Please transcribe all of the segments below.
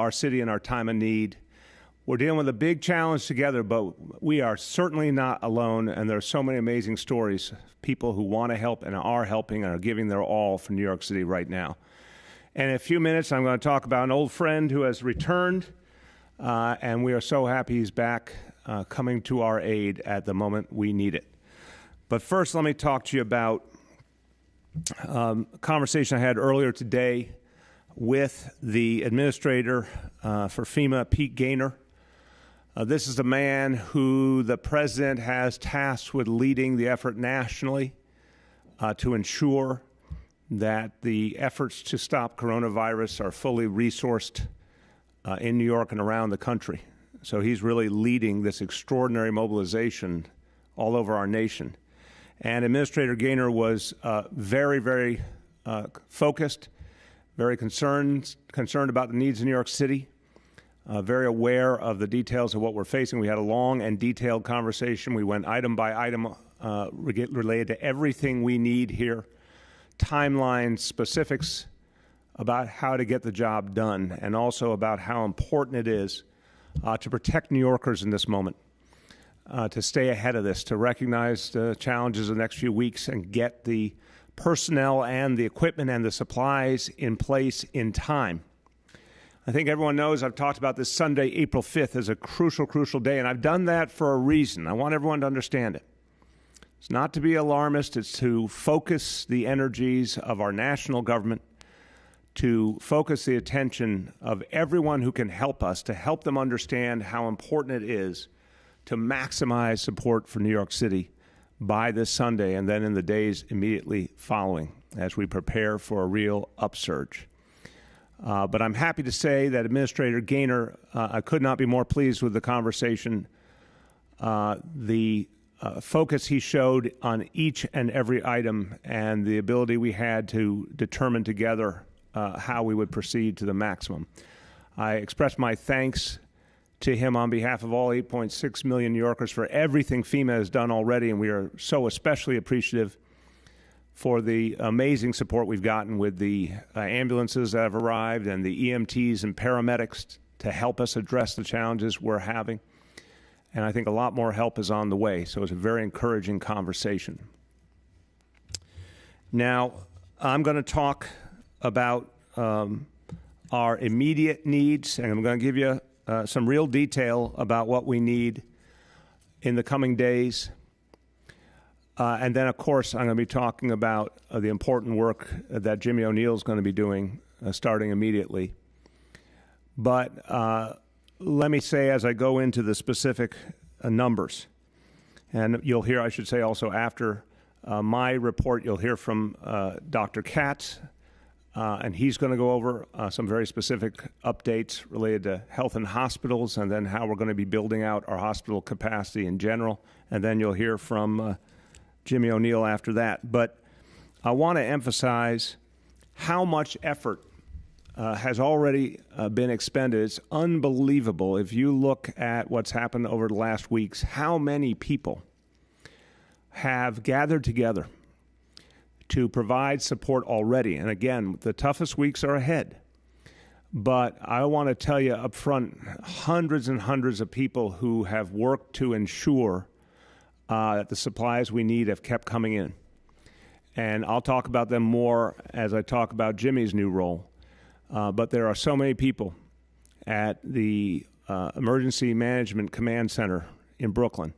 our city in our time of need. We're dealing with a big challenge together, but we are certainly not alone, and there are so many amazing stories, people who want to help and are helping and are giving their all for New York City right now. And in a few minutes, I'm going to talk about an old friend who has returned, and we are so happy he's back, coming to our aid at the moment we need it. But first, let me talk to you about a conversation I had earlier today with the administrator for FEMA, Pete Gaynor. This is the man who the president has tasked with leading the effort nationally to ensure that the efforts to stop coronavirus are fully resourced in New York and around the country. So he's really leading this extraordinary mobilization all over our nation. And Administrator Gaynor was very, very focused, very concerned about the needs of New York City, very aware of the details of what we're facing. We had a long and detailed conversation. We went item by item related to everything we need here, timelines, specifics about how to get the job done, and also about how important it is to protect New Yorkers in this moment, to stay ahead of this, to recognize the challenges of the next few weeks and get the personnel and the equipment and the supplies in place in time. I think everyone knows I've talked about this Sunday, April 5th, as a crucial, crucial day, and I've done that for a reason. I want everyone to understand it. It's not to be alarmist. It's to focus the energies of our national government, to focus the attention of everyone who can help us, to help them understand how important it is to maximize support for New York City by this Sunday and then in the days immediately following as we prepare for a real upsurge. But I'm happy to say that Administrator Gaynor, I could not be more pleased with the conversation. The focus he showed on each and every item and the ability we had to determine together how we would proceed to the maximum. I express my thanks to him on behalf of all 8.6 million New Yorkers for everything FEMA has done already, and we are so especially appreciative for the amazing support we've gotten with the ambulances that have arrived and the EMTs and paramedics to help us address the challenges we're having. And I think a lot more help is on the way, so it's a very encouraging conversation. Now, I'm going to talk about our immediate needs, and I'm going to give you some real detail about what we need in the coming days. And then, of course, I'm going to be talking about the important work that Jimmy O'Neill is going to be doing starting immediately. But let me say, as I go into the specific numbers, and you'll hear, I should say also after my report, you'll hear from Dr. Katz, and he's going to go over some very specific updates related to health and hospitals and then how we're going to be building out our hospital capacity in general. And then you'll hear from Jimmy O'Neill after that. But I want to emphasize how much effort has already been expended. It's unbelievable. If you look at what's happened over the last weeks, how many people have gathered together to provide support already. And again, the toughest weeks are ahead. But I want to tell you up front, hundreds and hundreds of people who have worked to ensure that the supplies we need have kept coming in. And I'll talk about them more as I talk about Jimmy's new role. But there are so many people at the Emergency Management Command Center in Brooklyn,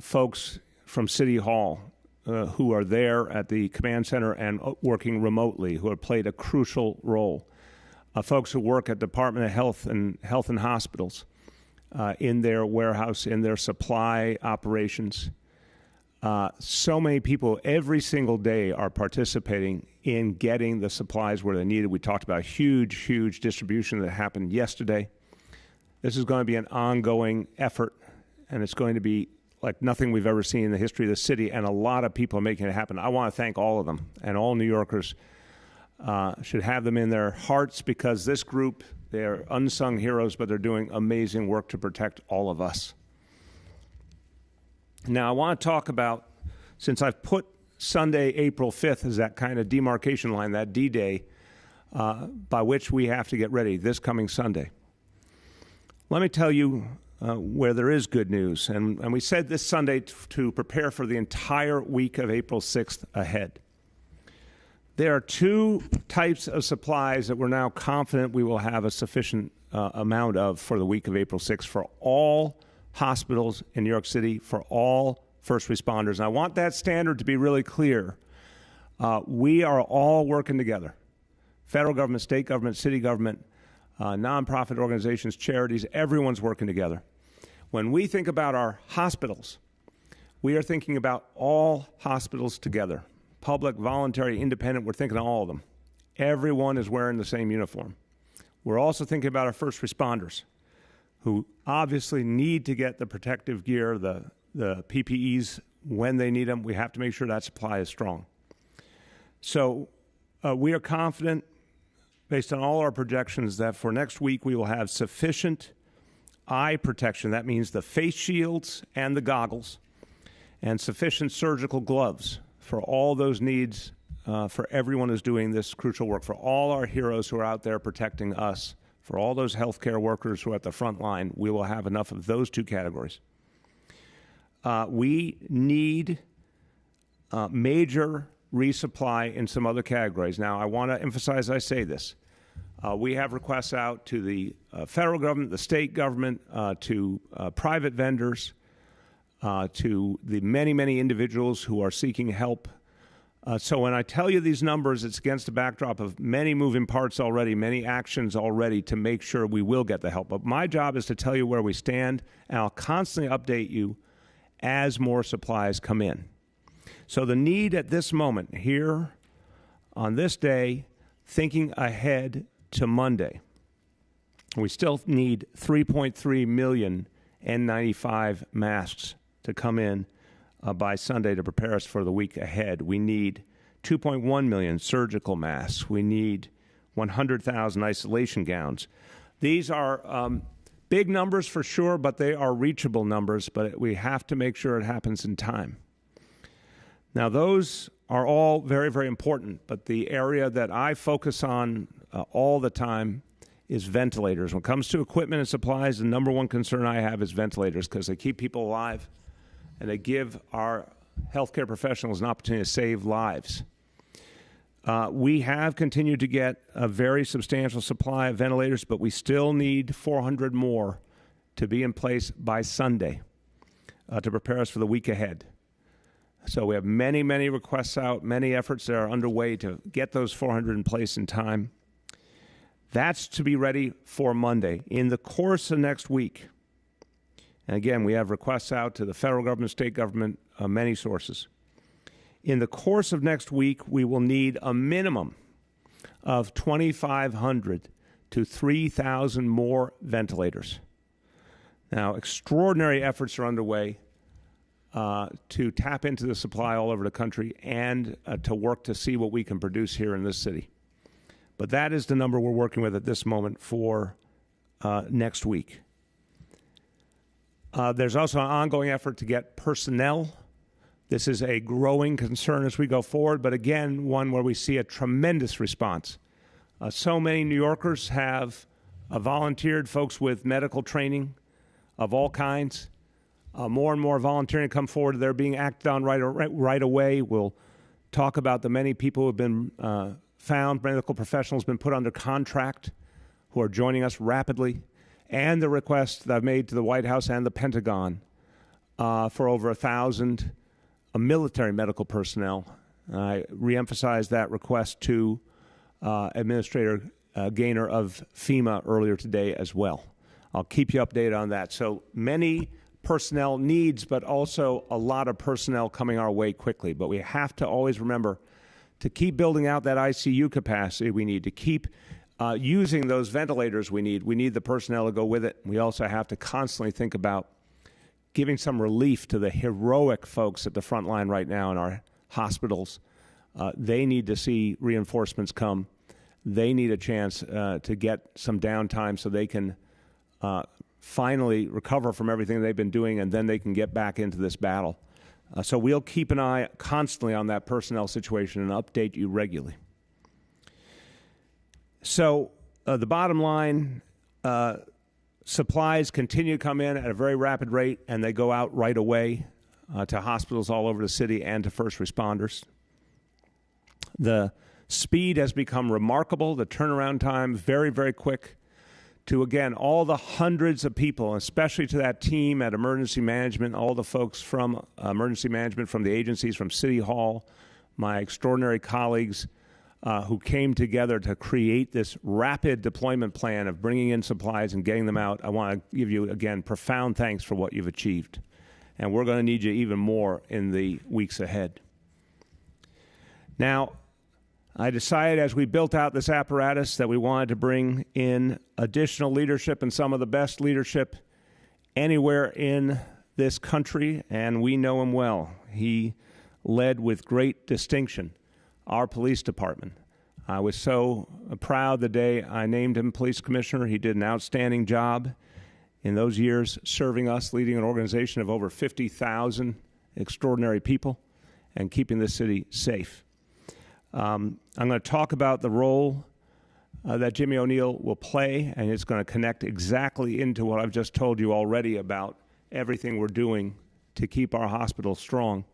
folks from City Hall who are there at the command center and working remotely, who have played a crucial role, folks who work at Department of Health and Hospitals, in their warehouse, in their supply operations. So many people every single day are participating in getting the supplies where they're needed. We talked about huge, huge distribution that happened yesterday. This is going to be an ongoing effort, and it's going to be like nothing we've ever seen in the history of the city, and a lot of people are making it happen. I want to thank all of them, and all New Yorkers should have them in their hearts, because this group, they're unsung heroes, but they're doing amazing work to protect all of us. Now, I want to talk about, since I've put Sunday, April 5th as that kind of demarcation line, that D-Day, by which we have to get ready this coming Sunday. Let me tell you where there is good news, and we said this Sunday to prepare for the entire week of April 6th ahead. There are two types of supplies that we're now confident we will have a sufficient amount of for the week of April 6th for all hospitals in New York City, for all first responders. And I want that standard to be really clear. We are all working together. Federal government, state government, city government, nonprofit organizations, charities, everyone's working together. When we think about our hospitals, we are thinking about all hospitals together. Public, voluntary, independent, we're thinking of all of them. Everyone is wearing the same uniform. We're also thinking about our first responders, who obviously need to get the protective gear, the PPEs when they need them. We have to make sure that supply is strong. So we are confident, based on all our projections, that for next week we will have sufficient eye protection. That means the face shields and the goggles, and sufficient surgical gloves for all those needs for everyone who's doing this crucial work, for all our heroes who are out there protecting us, for all those healthcare workers who are at the front line. We will have enough of those two categories. We need major resupply in some other categories. Now, I want to emphasize I say this. We have requests out to the federal government, the state government, to private vendors, to the many, many individuals who are seeking help. So when I tell you these numbers, it's against a backdrop of many moving parts already, many actions already to make sure we will get the help. But my job is to tell you where we stand, and I'll constantly update you as more supplies come in. So the need at this moment, here on this day, thinking ahead to Monday, we still need 3.3 million N95 masks to come in by Sunday to prepare us for the week ahead. We need 2.1 million surgical masks. We need 100,000 isolation gowns. These are big numbers for sure, but they are reachable numbers, but we have to make sure it happens in time. Now, those are all very, very important, but the area that I focus on all the time is ventilators. When it comes to equipment and supplies, the number one concern I have is ventilators, because they keep people alive and they give our healthcare professionals an opportunity to save lives. We have continued to get a very substantial supply of ventilators, but we still need 400 more to be in place by Sunday to prepare us for the week ahead. So we have many, many requests out, many efforts that are underway to get those 400 in place in time. That's to be ready for Monday. In the course of next week, and again, we have requests out to the federal government, state government, many sources. In the course of next week, we will need a minimum of 2,500 to 3,000 more ventilators. Now, extraordinary efforts are underway to tap into the supply all over the country and to work to see what we can produce here in this city. But that is the number we're working with at this moment for next week. There's also an ongoing effort to get personnel. This is a growing concern as we go forward, but again, one where we see a tremendous response. So many New Yorkers have volunteered, folks with medical training of all kinds. More and more volunteering come forward. They're being acted on right away. We'll talk about the many people who have been found, medical professionals been put under contract, who are joining us rapidly, and the request that I've made to the White House and the Pentagon for over 1,000 military medical personnel. I reemphasized that request to Administrator Gaynor of FEMA earlier today as well. I'll keep you updated on that. So many personnel needs, but also a lot of personnel coming our way quickly. But we have to always remember to keep building out that ICU capacity we need, to keep using those ventilators we need. We need the personnel to go with it. We also have to constantly think about giving some relief to the heroic folks at the front line right now in our hospitals. They need to see reinforcements come. They need a chance to get some downtime so they can finally recover from everything they've been doing, and then they can get back into this battle. So we'll keep an eye constantly on that personnel situation and update you regularly. So the bottom line, supplies continue to come in at a very rapid rate, and they go out right away to hospitals all over the city and to first responders. The speed has become remarkable. The turnaround time, very, very quick. To, again, all the hundreds of people, especially to that team at emergency management, all the folks from emergency management, from the agencies, from City Hall, my extraordinary colleagues who came together to create this rapid deployment plan of bringing in supplies and getting them out. I want to give you, again, profound thanks for what you've achieved. And we're going to need you even more in the weeks ahead. Now, I decided as we built out this apparatus that we wanted to bring in additional leadership, and some of the best leadership anywhere in this country, and we know him well. He led with great distinction our police department. I was so proud the day I named him police commissioner. He did an outstanding job in those years serving us, leading an organization of over 50,000 extraordinary people and keeping this city safe. I'm going to talk about the role that Jimmy O'Neill will play, and it's going to connect exactly into what I've just told you already about everything we're doing to keep our hospitals strong.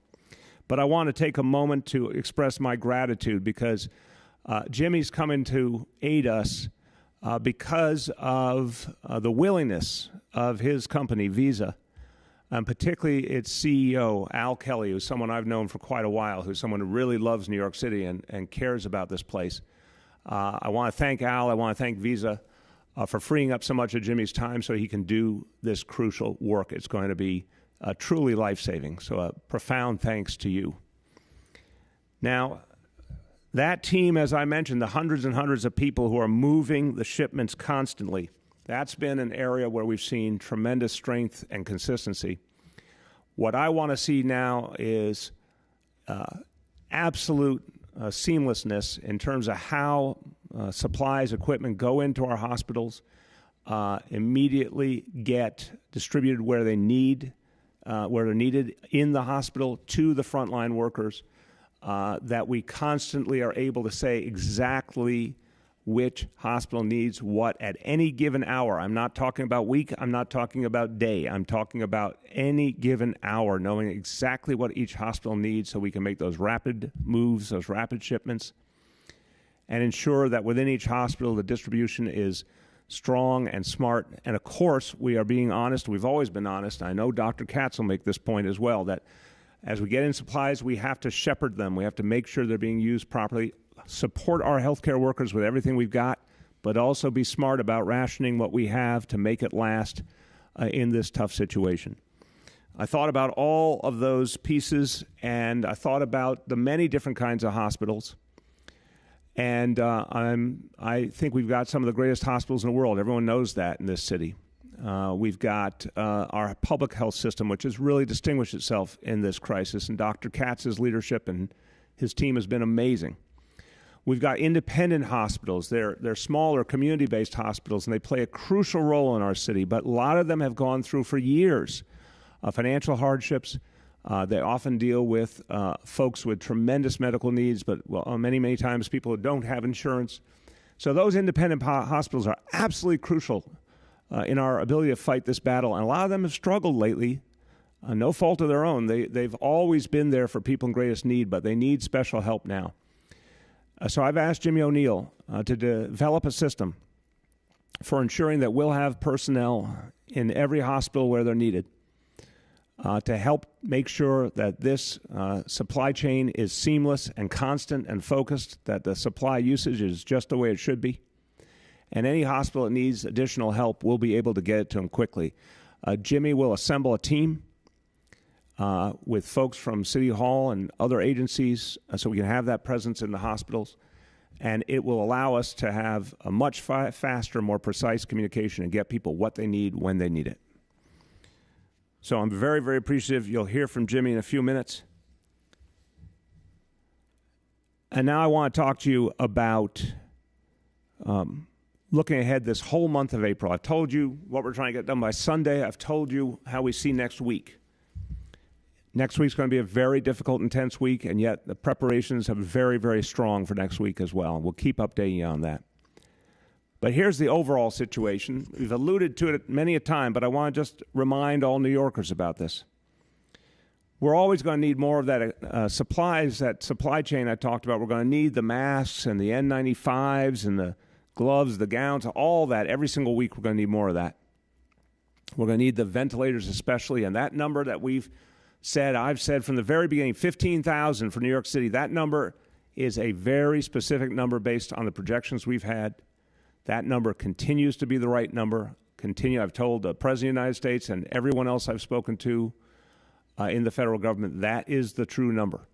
But I want to take a moment to express my gratitude because Jimmy's coming to aid us because of the willingness of his company, Visa, and particularly its CEO, Al Kelly, who's someone I've known for quite a while, who's someone who really loves New York City and cares about this place. I want to thank Al. I want to thank Visa for freeing up so much of Jimmy's time so he can do this crucial work. It's going to be truly life-saving. So a profound thanks to you. Now, that team, as I mentioned, the hundreds and hundreds of people who are moving the shipments constantly, that's been an area where we've seen tremendous strength and consistency. What I want to see now is absolute seamlessness in terms of how supplies, equipment go into our hospitals, immediately get distributed where they're needed in the hospital to the frontline workers, that we constantly are able to say exactly which hospital needs what at any given hour. I'm not talking about week. I'm not talking about day. I'm talking about any given hour, knowing exactly what each hospital needs so we can make those rapid moves, those rapid shipments, and ensure that within each hospital the distribution is strong and smart. And of course, we are being honest. We've always been honest. I know Dr. Katz will make this point as well, that as we get in supplies, we have to shepherd them. We have to make sure they're being used properly, support our healthcare workers with everything we've got, but also be smart about rationing what we have to make it last in this tough situation. I thought about all of those pieces, and I thought about the many different kinds of hospitals. And I think we've got some of the greatest hospitals in the world. Everyone knows that in this city. We've got our public health system, which has really distinguished itself in this crisis, and Dr. Katz's leadership and his team has been amazing. We've got independent hospitals. They're smaller, community-based hospitals, and they play a crucial role in our city. But a lot of them have gone through, for years, financial hardships. They often deal with folks with tremendous medical needs, but many times people who don't have insurance. So those independent hospitals are absolutely crucial in our ability to fight this battle. And a lot of them have struggled lately, no fault of their own. They've always been there for people in greatest need, but they need special help now. So I've asked Jimmy O'Neill to develop a system for ensuring that we'll have personnel in every hospital where they're needed to help make sure that this supply chain is seamless and constant and focused, that the supply usage is just the way it should be. And any hospital that needs additional help will be able to get it to them quickly. Jimmy will assemble a team with folks from City Hall and other agencies so we can have that presence in the hospitals. And it will allow us to have a much faster, more precise communication and get people what they need when they need it. So I'm very, very appreciative. You'll hear from Jimmy in a few minutes. And now I want to talk to you about looking ahead this whole month of April. I've told you what we're trying to get done by Sunday. I've told you how we see next week. Next week's going to be a very difficult, intense week, and yet the preparations are very, very strong for next week as well. We'll keep updating you on that. But here's the overall situation. We've alluded to it many a time, but I want to just remind all New Yorkers about this. We're always going to need more of that supplies, that supply chain I talked about. We're going to need the masks and the N95s and the gloves, the gowns, all that. Every single week we're going to need more of that. We're going to need the ventilators especially, and that number that I've said from the very beginning, 15,000 for New York City, that number is a very specific number based on the projections we've had. That number continues to be the right number. I've told the President of the United States and everyone else I've spoken to in the federal government, that is the true number.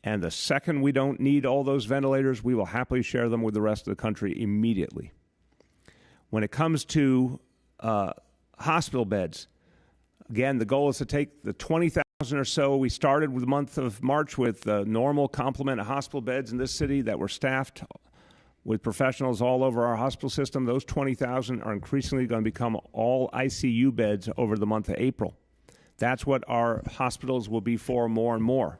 And the second we don't need all those ventilators, we will happily share them with the rest of the country immediately. When it comes to hospital beds, again, the goal is to take the 20,000 or so. We started with the month of March with the normal complement of hospital beds in this city that were staffed with professionals all over our hospital system. Those 20,000 are increasingly going to become all ICU beds over the month of April. That's what our hospitals will be for more and more,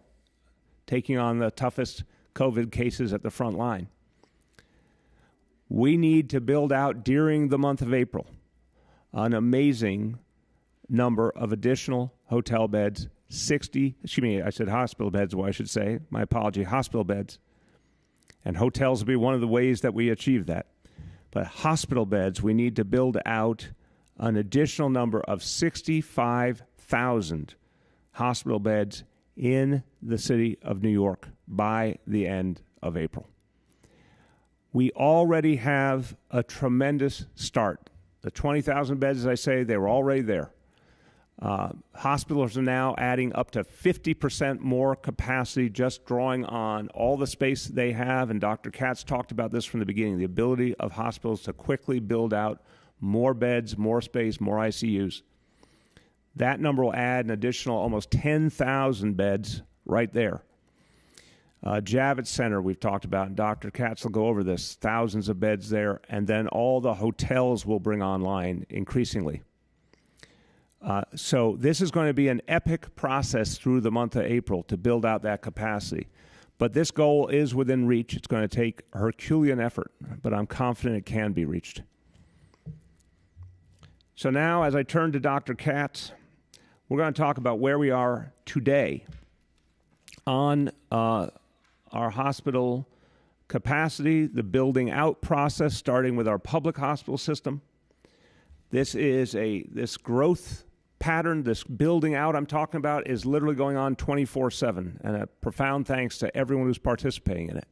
taking on the toughest COVID cases at the front line. We need to build out during the month of April an amazing number of additional hotel beds, hospital beds, I should say. My apology, hospital beds. And hotels will be one of the ways that we achieve that. But hospital beds, we need to build out an additional number of 65,000 hospital beds in the city of New York by the end of April. We already have a tremendous start. The 20,000 beds, as I say, they were already there. Hospitals are now adding up to 50% more capacity, just drawing on all the space they have. And Dr. Katz talked about this from the beginning, the ability of hospitals to quickly build out more beds, more space, more ICUs. That number will add an additional almost 10,000 beds right there. Javits Center we've talked about, and Dr. Katz will go over this, thousands of beds there, and then all the hotels will bring online increasingly. So this is going to be an epic process through the month of April to build out that capacity. But this goal is within reach. It's going to take Herculean effort, but I'm confident it can be reached. So now, as I turn to Dr. Katz, we're going to talk about where we are today on our hospital capacity, the building out process, starting with our public hospital system. This growth pattern, this building out I'm talking about, is literally going on 24/7, and a profound thanks to everyone who's participating in it.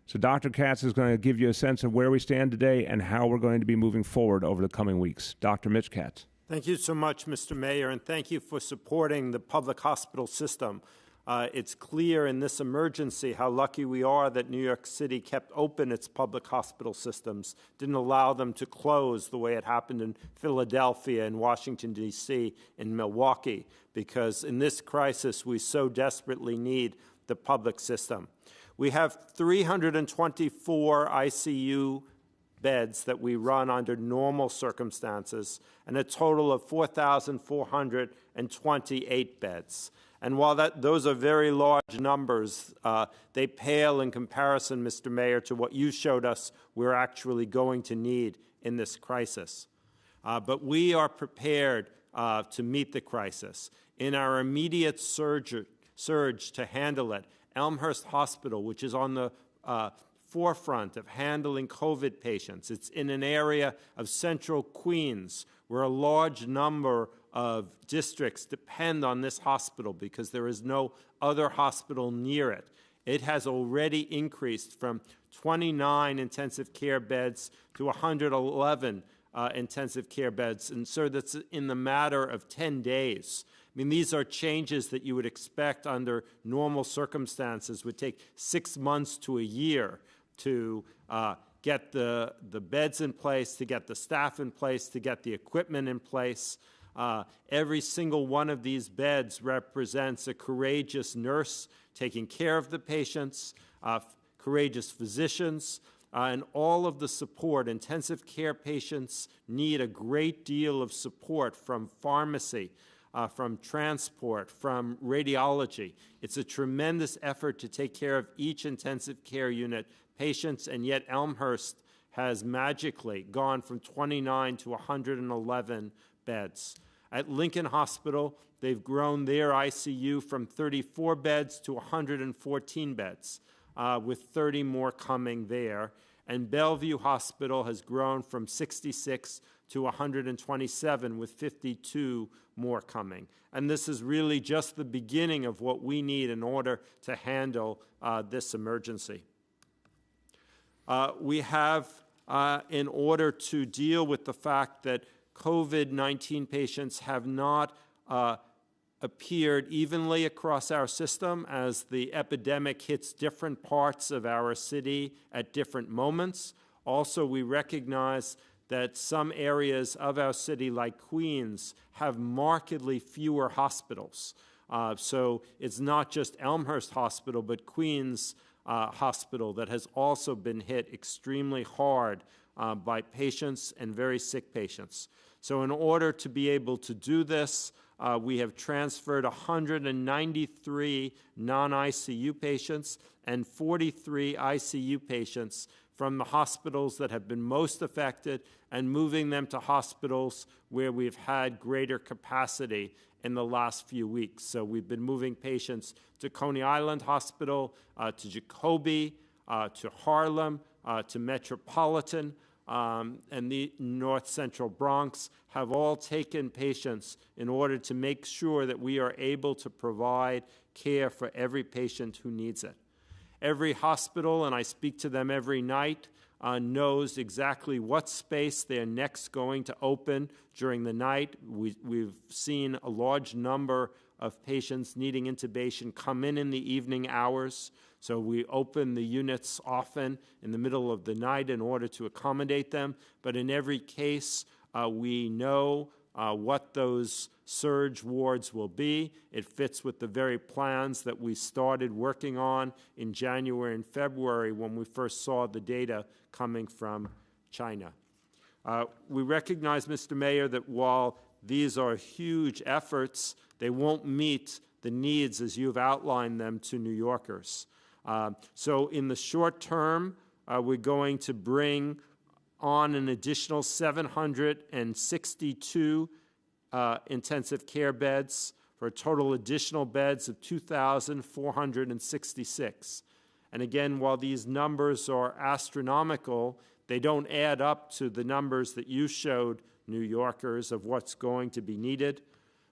So Dr. Katz is going to give you a sense of where we stand today and how we're going to be moving forward over the coming weeks. Dr. Mitch Katz. Thank you so much, Mr. Mayor, and thank you for supporting the public hospital system. It's clear in this emergency how lucky we are that New York City kept open its public hospital systems, didn't allow them to close the way it happened in Philadelphia, in Washington, D.C., in Milwaukee, because in this crisis we so desperately need the public system. We have 324 ICU beds that we run under normal circumstances, and a total of 4,428 beds. And while those are very large numbers, they pale in comparison, Mr. Mayor, to what you showed us we're actually going to need in this crisis. But we are prepared to meet the crisis. In our immediate surge to handle it, Elmhurst Hospital, which is on the forefront of handling COVID patients. It's in an area of central Queens where a large number of districts depend on this hospital because there is no other hospital near it. It has already increased from 29 intensive care beds to 111 intensive care beds, and so that's in the matter of 10 days. I mean, these are changes that you would expect under normal circumstances would take 6 months to a year to get the beds in place, to get the staff in place, to get the equipment in place. Every single one of these beds represents a courageous nurse taking care of the patients, courageous physicians, and all of the support. Intensive care patients need a great deal of support from pharmacy, from transport, from radiology. It's a tremendous effort to take care of each intensive care unit patients, and yet Elmhurst has magically gone from 29 to 111 beds. At Lincoln Hospital, they've grown their ICU from 34 beds to 114 beds, with 30 more coming there. And Bellevue Hospital has grown from 66 to 127, with 52 more coming. And this is really just the beginning of what we need in order to handle this emergency. We have, in order to deal with the fact that COVID-19 patients have not appeared evenly across our system as the epidemic hits different parts of our city at different moments. Also, we recognize that some areas of our city, like Queens, have markedly fewer hospitals. So it's not just Elmhurst Hospital, but Queens Hospital that has also been hit extremely hard by patients and very sick patients. So in order to be able to do this, we have transferred 193 non-ICU patients and 43 ICU patients from the hospitals that have been most affected and moving them to hospitals where we've had greater capacity in the last few weeks. So we've been moving patients to Coney Island Hospital, to Jacoby, to Harlem, to Metropolitan, and the North Central Bronx have all taken patients in order to make sure that we are able to provide care for every patient who needs it. Every hospital, and I speak to them every night, knows exactly what space they're next going to open during the night. We've seen a large number of patients needing intubation come in the evening hours. So we open the units often in the middle of the night in order to accommodate them. But in every case, we know what those surge wards will be. It fits with the very plans that we started working on in January and February when we first saw the data coming from China. We recognize, Mr. Mayor, that while these are huge efforts, they won't meet the needs as you've outlined them to New Yorkers. So in the short term, we're going to bring on an additional 762 intensive care beds for a total additional beds of 2,466. And again, while these numbers are astronomical, they don't add up to the numbers that you showed New Yorkers of what's going to be needed.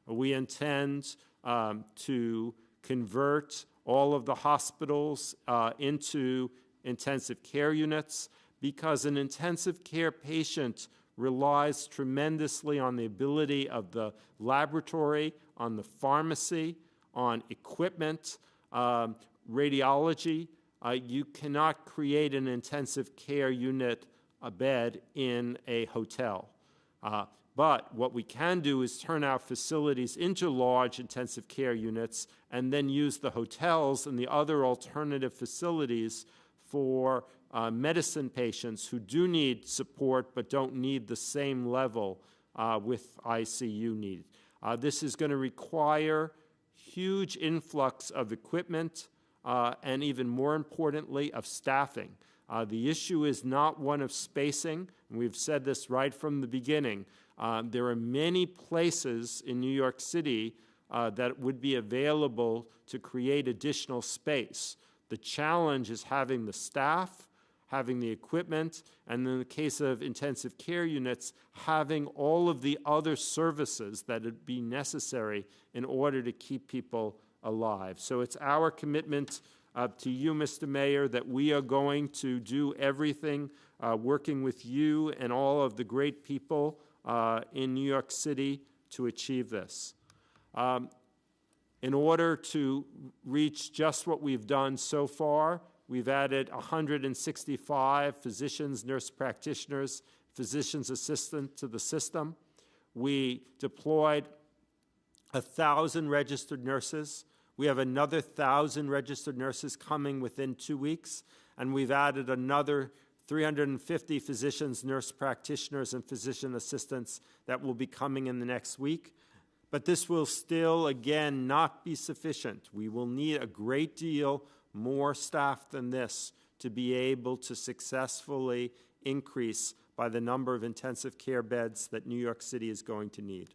We intend to convert all of the hospitals into intensive care units because an intensive care patient relies tremendously on the ability of the laboratory, on the pharmacy, on equipment, radiology. You cannot create an intensive care unit, a bed, in a hotel. But what we can do is turn our facilities into large intensive care units and then use the hotels and the other alternative facilities for medicine patients who do need support but don't need the same level with ICU need. This is going to require huge influx of equipment and even more importantly of staffing. The issue is not one of spacing, and we've said this right from the beginning. There are many places in New York City that would be available to create additional space. The challenge is having the staff, having the equipment, and in the case of intensive care units, having all of the other services that would be necessary in order to keep people alive. So it's our commitment to you, Mr. Mayor, that we are going to do everything working with you and all of the great people in New York City to achieve this. In order to reach just what we've done so far, we've added 165 physicians, nurse practitioners, physician's assistants to the system. We deployed 1,000 registered nurses. We have another 1,000 registered nurses coming within 2 weeks, and we've added another 350 physicians, nurse practitioners, and physician assistants that will be coming in the next week. But this will still, again, not be sufficient. We will need a great deal more staff than this to be able to successfully increase by the number of intensive care beds that New York City is going to need.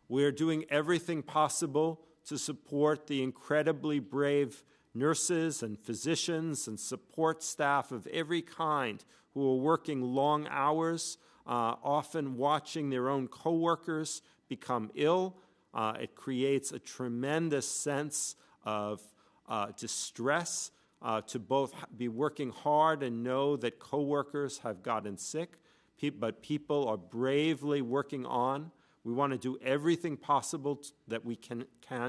We are doing everything possible to support the incredibly brave nurses and physicians and support staff of every kind who are working long hours, often watching their own coworkers become ill. It creates a tremendous sense of distress to both be working hard and know that coworkers have gotten sick, but people are bravely working on. We want to do everything possible that we can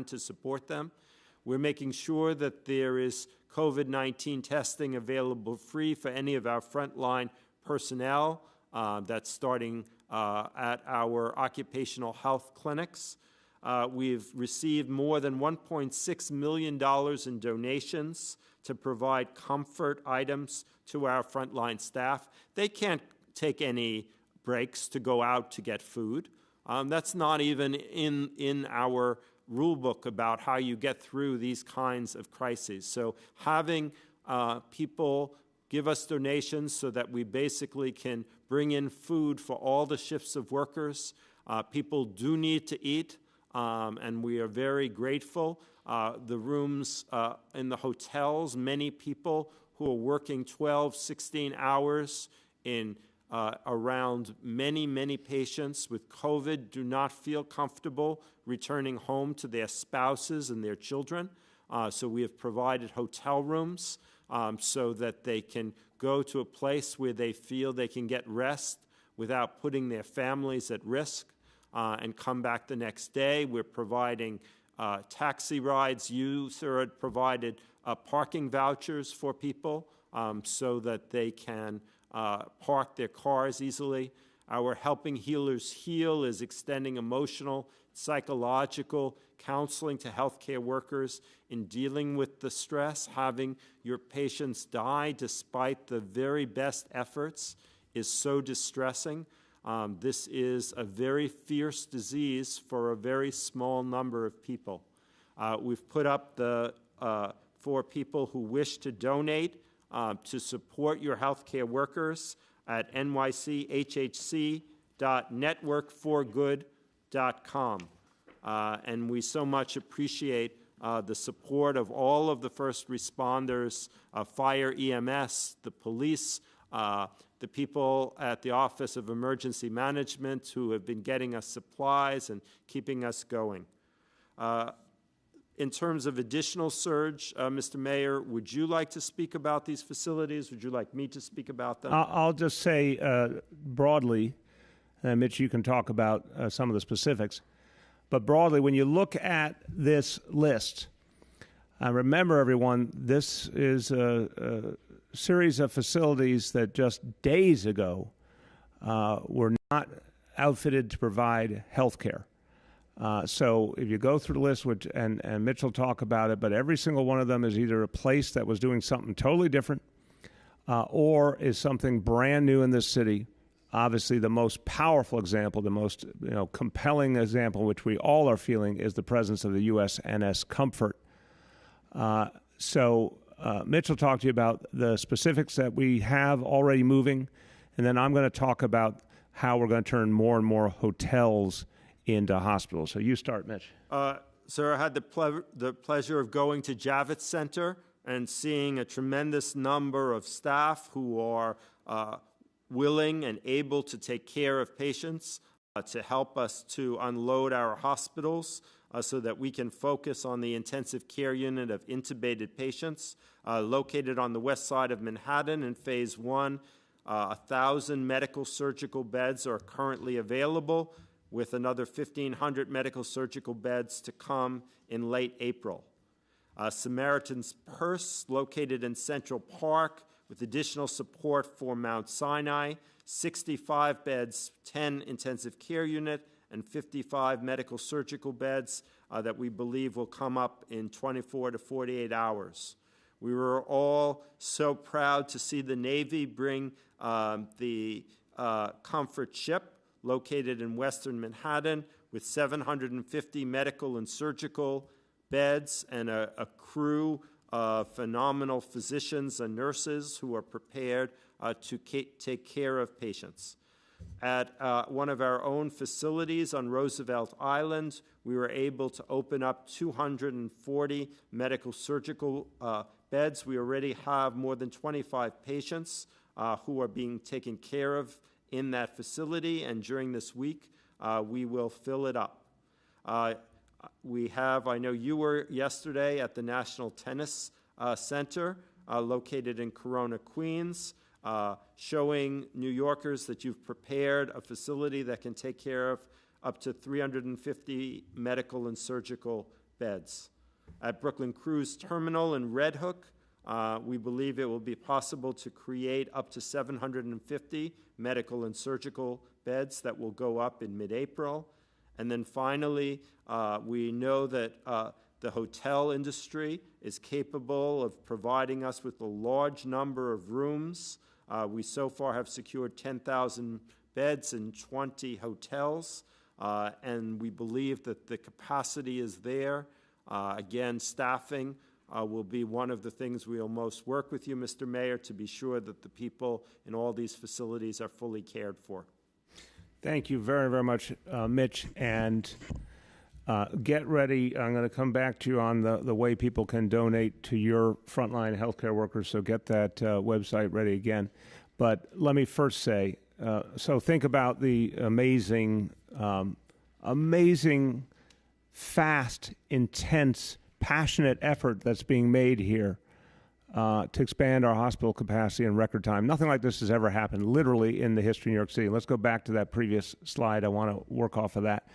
to support them. We're making sure that there is COVID-19 testing available free for any of our frontline personnel. That's starting at our occupational health clinics. We've received more than $1.6 million in donations to provide comfort items to our frontline staff. They can't take any breaks to go out to get food. That's not even in our rule book about how you get through these kinds of crises. So having people give us donations so that we basically can bring in food for all the shifts of workers. People do need to eat, and we are very grateful. The rooms in the hotels, many people who are working 12, 16 hours in around many patients with COVID do not feel comfortable returning home to their spouses and their children. So we have provided hotel rooms so that they can go to a place where they feel they can get rest without putting their families at risk and come back the next day. We're providing taxi rides. You, sir, had provided parking vouchers for people so that they can park their cars easily. Our Helping Healers Heal is extending emotional, psychological counseling to healthcare workers in dealing with the stress. Having your patients die despite the very best efforts is so distressing. This is a very fierce disease for a very small number of people. We've put up for people who wish to donate to support your healthcare workers at nychhc.networkforgood.com. And we so much appreciate the support of all of the first responders, fire, EMS, the police, the people at the Office of Emergency Management who have been getting us supplies and keeping us going. In terms of additional surge, Mr. Mayor, would you like to speak about these facilities? Would you like me to speak about them? I'll just say broadly, and Mitch, you can talk about some of the specifics, but broadly, when you look at this list, remember, everyone, this is a series of facilities that just days ago were not outfitted to provide health care. So if you go through the list, and Mitch will talk about it, but every single one of them is either a place that was doing something totally different or is something brand new in this city. Obviously, the most powerful example, the most compelling example, which we all are feeling, is the presence of the USNS Comfort. So Mitch will talk to you about the specifics that we have already moving, and then I'm going to talk about how we're going to turn more and more hotels into hospitals. So you start, Mitch. Sir, I had the pleasure of going to Javits Center and seeing a tremendous number of staff who are willing and able to take care of patients to help us to unload our hospitals so that we can focus on the intensive care unit of intubated patients located on the west side of Manhattan in Phase 1. 1,000 medical surgical beds are currently available, with another 1,500 medical surgical beds to come in late April. Samaritan's Purse, located in Central Park, with additional support for Mount Sinai, 65 beds, 10 intensive care unit, and 55 medical surgical beds that we believe will come up in 24 to 48 hours. We were all so proud to see the Navy bring the Comfort ship, located in western Manhattan, with 750 medical and surgical beds and a crew of phenomenal physicians and nurses who are prepared to take care of patients. At one of our own facilities on Roosevelt Island, we were able to open up 240 medical surgical beds. We already have more than 25 patients who are being taken care of in that facility, and during this week, we will fill it up. We have, I know you were yesterday at the National Tennis Center located in Corona, Queens, showing New Yorkers that you've prepared a facility that can take care of up to 350 medical and surgical beds. At Brooklyn Cruise Terminal in Red Hook, we believe it will be possible to create up to 750 medical and surgical beds that will go up in mid-April. And then finally, we know that the hotel industry is capable of providing us with a large number of rooms. We so far have secured 10,000 beds in 20 hotels, and we believe that the capacity is there. Again, staffing will be one of the things we will most work with you, Mr. Mayor, to be sure that the people in all these facilities are fully cared for. Thank you very, very much, Mitch. And get ready. I'm going to come back to you on the way people can donate to your frontline healthcare workers, so get that website ready again. But let me first say, so think about the amazing, fast, intense, passionate effort that's being made here to expand our hospital capacity in record time. Nothing like this has ever happened, literally, in the history of New York City. Let's go back to that previous slide. I want to work off of that.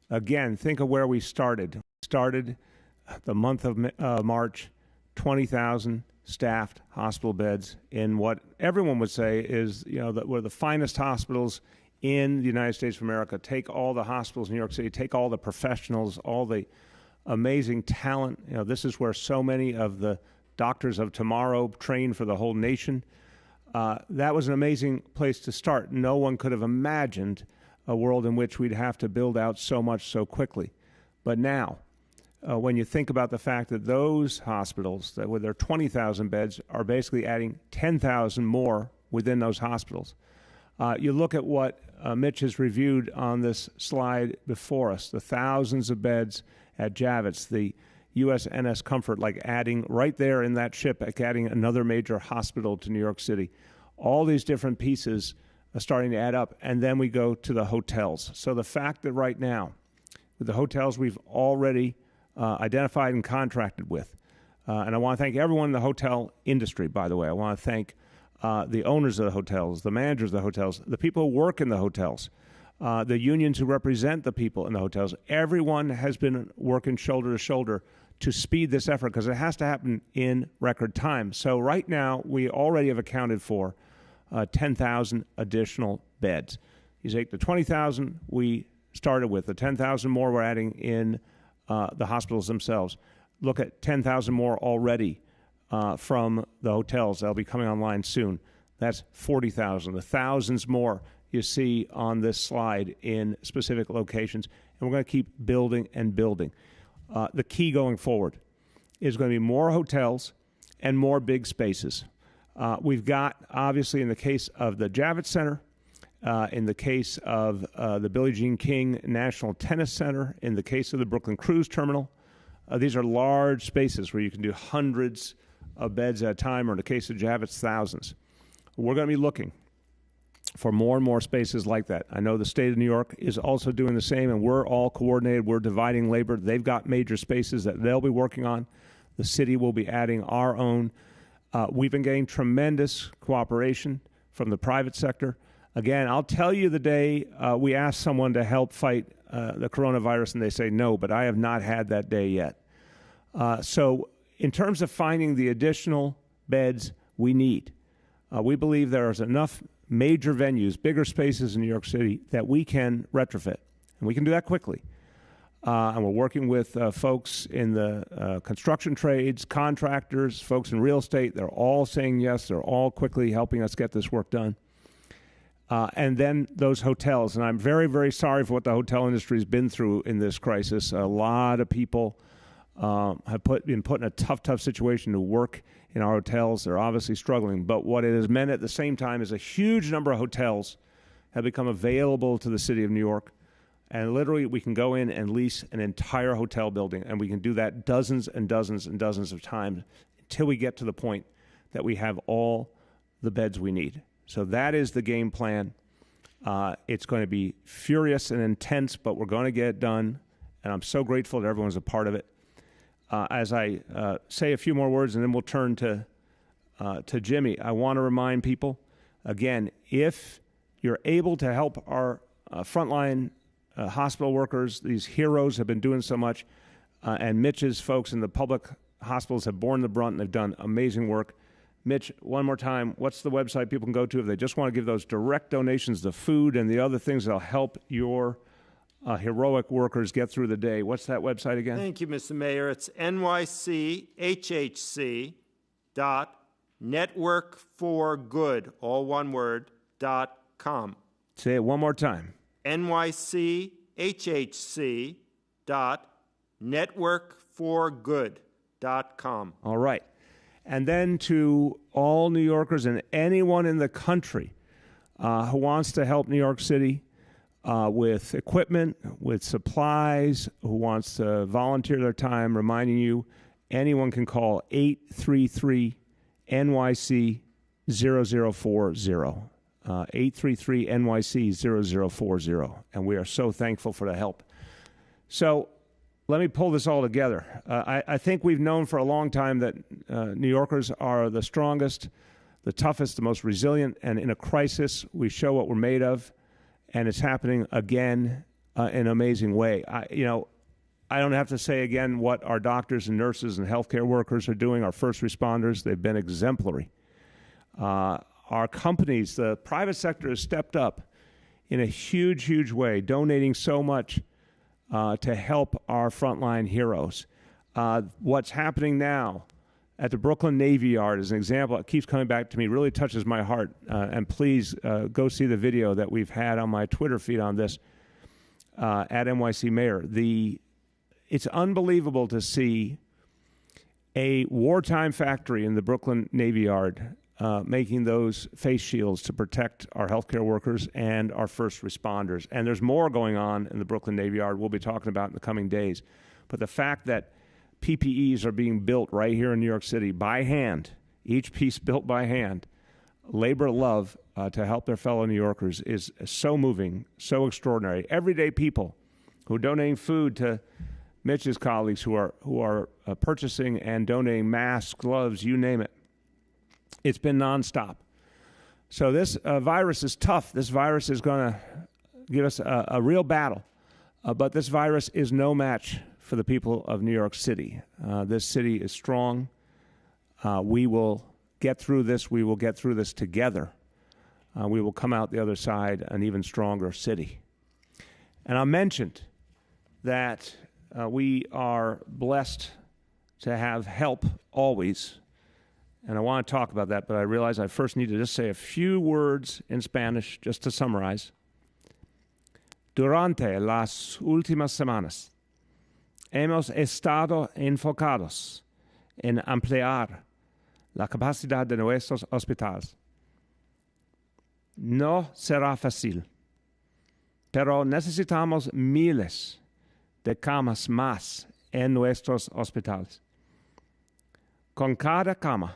Again, think of where we started. We started the month of March, 20,000 staffed hospital beds in what everyone would say is, that we're the finest hospitals in the United States of America. Take all the hospitals in New York City, take all the professionals, all the amazing talent. This is where so many of the doctors of tomorrow train for the whole nation. That was an amazing place to start. No one could have imagined a world in which we'd have to build out so much so quickly. But now, when you think about the fact that those hospitals, that with their 20,000 beds, are basically adding 10,000 more within those hospitals. You look at what Mitch has reviewed on this slide before us, the thousands of beds at Javits, the USNS Comfort, like adding right there in that ship, like adding another major hospital to New York City. All these different pieces are starting to add up, and then we go to the hotels. So the fact that right now, with the hotels we've already identified and contracted with, and I want to thank everyone in the hotel industry, by the way. I want to thank the owners of the hotels, the managers of the hotels, the people who work in the hotels, the unions who represent the people in the hotels. Everyone has been working shoulder to shoulder to speed this effort because it has to happen in record time. So right now, we already have accounted for 10,000 additional beds. You take the 20,000 we started with, the 10,000 more we're adding in the hospitals themselves. Look at 10,000 more already from the hotels. They'll be coming online soon. That's 40,000. The thousands more you see on this slide in specific locations. And we're going to keep building and building. The key going forward is going to be more hotels and more big spaces. We've got, obviously, in the case of the Javits Center, in the case of the Billie Jean King National Tennis Center, in the case of the Brooklyn Cruise Terminal, these are large spaces where you can do hundreds of beds at a time, or in the case of Javits, thousands. We're going to be looking for more and more spaces like that. I know the state of New York is also doing the same, and we're all coordinated. We're dividing labor. They've got major spaces that they'll be working on. The city will be adding our own. We've been getting tremendous cooperation from the private sector. Again, I'll tell you the day we ask someone to help fight the coronavirus and they say no, but I have not had that day yet. So in terms of finding the additional beds we need, we believe there is enough major venues, bigger spaces in New York City that we can retrofit. And we can do that quickly. And we're working with folks in the construction trades, contractors, folks in real estate. They're all saying yes. They're all quickly helping us get this work done. And then those hotels. And I'm very, very sorry for what the hotel industry has been through in this crisis. A lot of people have been put in a tough situation to work in our hotels. They're obviously struggling. But what it has meant at the same time is a huge number of hotels have become available to the city of New York. And literally, we can go in and lease an entire hotel building, and we can do that dozens and dozens and dozens of times until we get to the point that we have all the beds we need. So that is the game plan. It's going to be furious and intense, but we're going to get it done. And I'm so grateful that everyone's a part of it. As I say a few more words, and then we'll turn to Jimmy, I want to remind people, again, if you're able to help our frontline hospital workers, these heroes have been doing so much, and Mitch's folks in the public hospitals have borne the brunt, and they've done amazing work. Mitch, one more time, what's the website people can go to if they just want to give those direct donations, the food and the other things that'll help your heroic workers get through the day? What's that website again? Thank you, Mr. Mayor. It's nychhc.networkforgood, all one word, .com. Say it one more time. nychhc.networkforgood.com. All right. And then to all New Yorkers and anyone in the country who wants to help New York City with equipment, with supplies, who wants to volunteer their time, reminding you, anyone can call 833-NYC-0040. 833-NYC-0040. And we are so thankful for the help. So let me pull this all together. I think we've known for a long time that New Yorkers are the strongest, the toughest, the most resilient, and in a crisis, we show what we're made of, and it's happening again in an amazing way. I don't have to say again what our doctors and nurses and healthcare workers are doing, our first responders. They've been exemplary. Our companies, the private sector has stepped up in a huge, huge way, donating so much to help our frontline heroes. What's happening now at the Brooklyn Navy Yard is an example. It keeps coming back to me, really touches my heart. And please go see the video that we've had on my Twitter feed on this at NYC Mayor. It's unbelievable to see a wartime factory in the Brooklyn Navy Yard making those face shields to protect our healthcare workers and our first responders. And there's more going on in the Brooklyn Navy Yard we'll be talking about in the coming days. But the fact that PPEs are being built right here in New York City by hand, each piece built by hand, labor of love to help their fellow New Yorkers is so moving, so extraordinary. Everyday people who are donating food to Mitch's colleagues who are purchasing and donating masks, gloves, you name it. It's been nonstop. So this virus is tough. This virus is going to give us a real battle. But this virus is no match for the people of New York City. This city is strong. We will get through this. We will get through this together. We will come out the other side an even stronger city. And I mentioned that we are blessed to have help always. And I want to talk about that, but I realize I first need to just say a few words in Spanish just to summarize. Durante las últimas semanas, hemos estado enfocados en ampliar la capacidad de nuestros hospitales. No será fácil, pero necesitamos miles de camas más en nuestros hospitales. Con cada cama,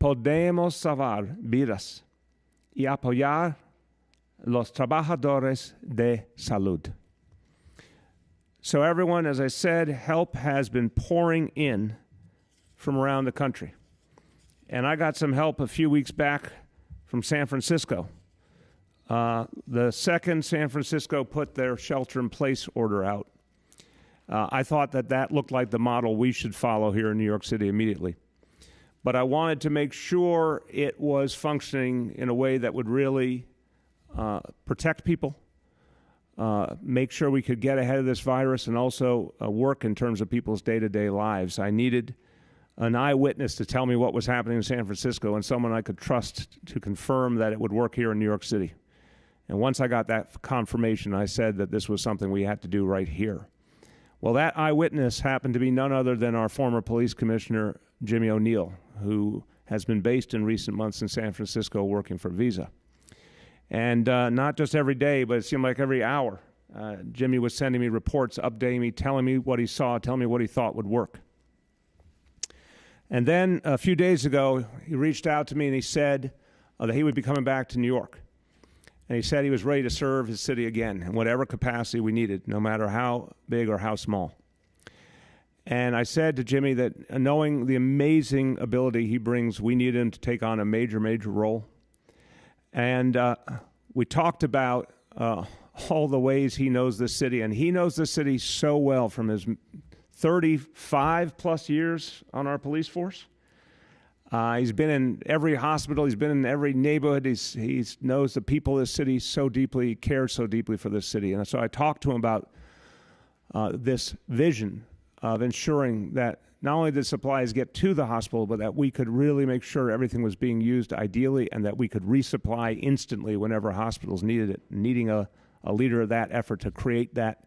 podemos salvar vidas y apoyar los trabajadores de salud. So everyone, as I said, help has been pouring in from around the country. And I got some help a few weeks back from San Francisco. The second San Francisco put their shelter-in-place order out, I thought that looked like the model we should follow here in New York City immediately. But I wanted to make sure it was functioning in a way that would really protect people, make sure we could get ahead of this virus, and also work in terms of people's day-to-day lives. I needed an eyewitness to tell me what was happening in San Francisco and someone I could trust to confirm that it would work here in New York City. And once I got that confirmation, I said that this was something we had to do right here. Well, that eyewitness happened to be none other than our former police commissioner, Jimmy O'Neill, who has been based in recent months in San Francisco working for Visa. And not just every day, but it seemed like every hour, Jimmy was sending me reports, updating me, telling me what he saw, telling me what he thought would work. And then a few days ago, he reached out to me and he said that he would be coming back to New York. And he said he was ready to serve his city again in whatever capacity we needed, no matter how big or how small. And I said to Jimmy that knowing the amazing ability he brings, we need him to take on a major, major role. And we talked about all the ways he knows this city, and he knows this city so well from his 35-plus years on our police force. He's been in every hospital. He's been in every neighborhood. He knows the people of this city so deeply, cares so deeply for this city. And so I talked to him about this vision of ensuring that not only did supplies get to the hospital, but that we could really make sure everything was being used ideally and that we could resupply instantly whenever hospitals needed it, needing a leader of that effort to create that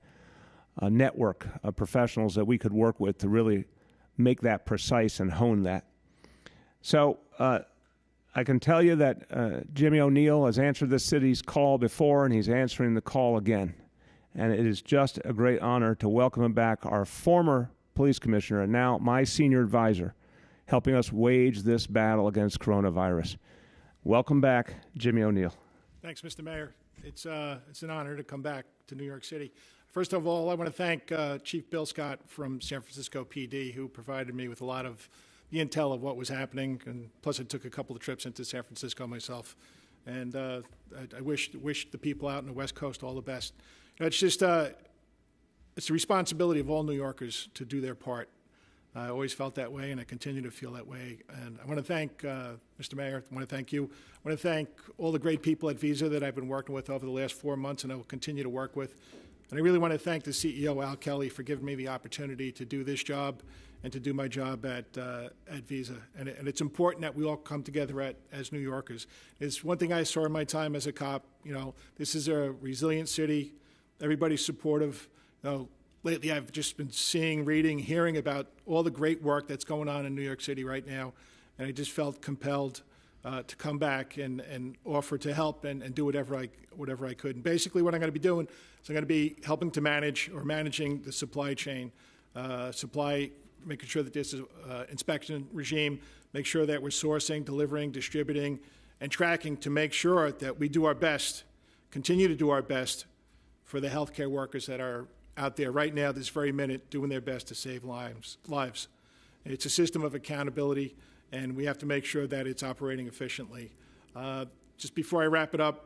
network of professionals that we could work with to really make that precise and hone that. So I can tell you that Jimmy O'Neill has answered this city's call before, and he's answering the call again. And it is just a great honor to welcome him back, our former police commissioner and now my senior advisor, helping us wage this battle against coronavirus. Welcome back, Jimmy O'Neill. Thanks, Mr. Mayor. It's an honor to come back to New York City. First of all, I want to thank Chief Bill Scott from San Francisco PD, who provided me with a lot of the intel of what was happening, and plus I took a couple of trips into San Francisco myself. And I wish the people out in the West Coast all the best. You know, it's just it's the responsibility of all New Yorkers to do their part. I always felt that way, and I continue to feel that way. And I want to thank Mr. Mayor. I want to thank you. I want to thank all the great people at Visa that I've been working with over the last 4 months, and I will continue to work with. And I really want to thank the CEO, Al Kelly, for giving me the opportunity to do this job and to do my job at Visa. And it's important that we all come together as New Yorkers. It's one thing I saw in my time as a cop. You know, this is a resilient city. Everybody's supportive. You know, lately I've just been seeing, reading, hearing about all the great work that's going on in New York City right now. And I just felt compelled to come back and offer to help and do whatever I could. And basically what I'm going to be doing is I'm going to be helping to managing the supply chain, making sure that this is inspection regime, make sure that we're sourcing, delivering, distributing, and tracking to make sure that we do our best, continue to do our best for the healthcare workers that are out there right now, this very minute, doing their best to save lives. It's a system of accountability, and we have to make sure that it's operating efficiently. Just before I wrap it up,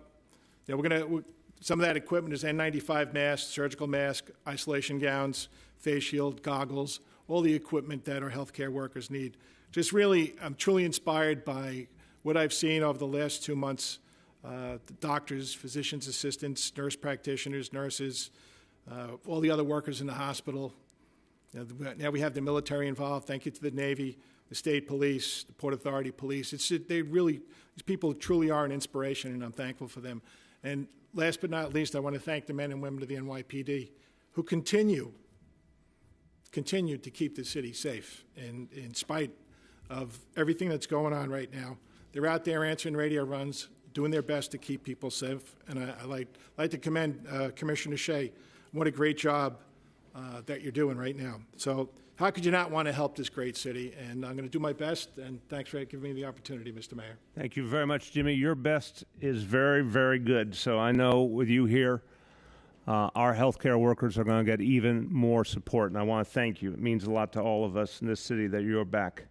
you know, some of that equipment is N95 masks, surgical mask, isolation gowns, face shield, goggles, all the equipment that our healthcare workers need. Just really, I'm truly inspired by what I've seen over the last 2 months. The doctors, physicians' assistants, nurse practitioners, nurses, all the other workers in the hospital. Now we have the military involved. Thank you to the Navy, the state police, the Port Authority police. These people truly are an inspiration, and I'm thankful for them. And last but not least, I want to thank the men and women of the NYPD who continue to keep the city safe. And in spite of everything that's going on right now, they're out there answering radio runs, doing their best to keep people safe. And I like to commend Commissioner Shea. What a great job that you're doing right now. So how could you not want to help this great city? And I'm going to do my best, and thanks for giving me the opportunity, Mr. Mayor. Thank you very much, Jimmy. Your best is very, very good. So I know with you here, our healthcare workers are going to get even more support, and I want to thank you. It means a lot to all of us in this city that you're back.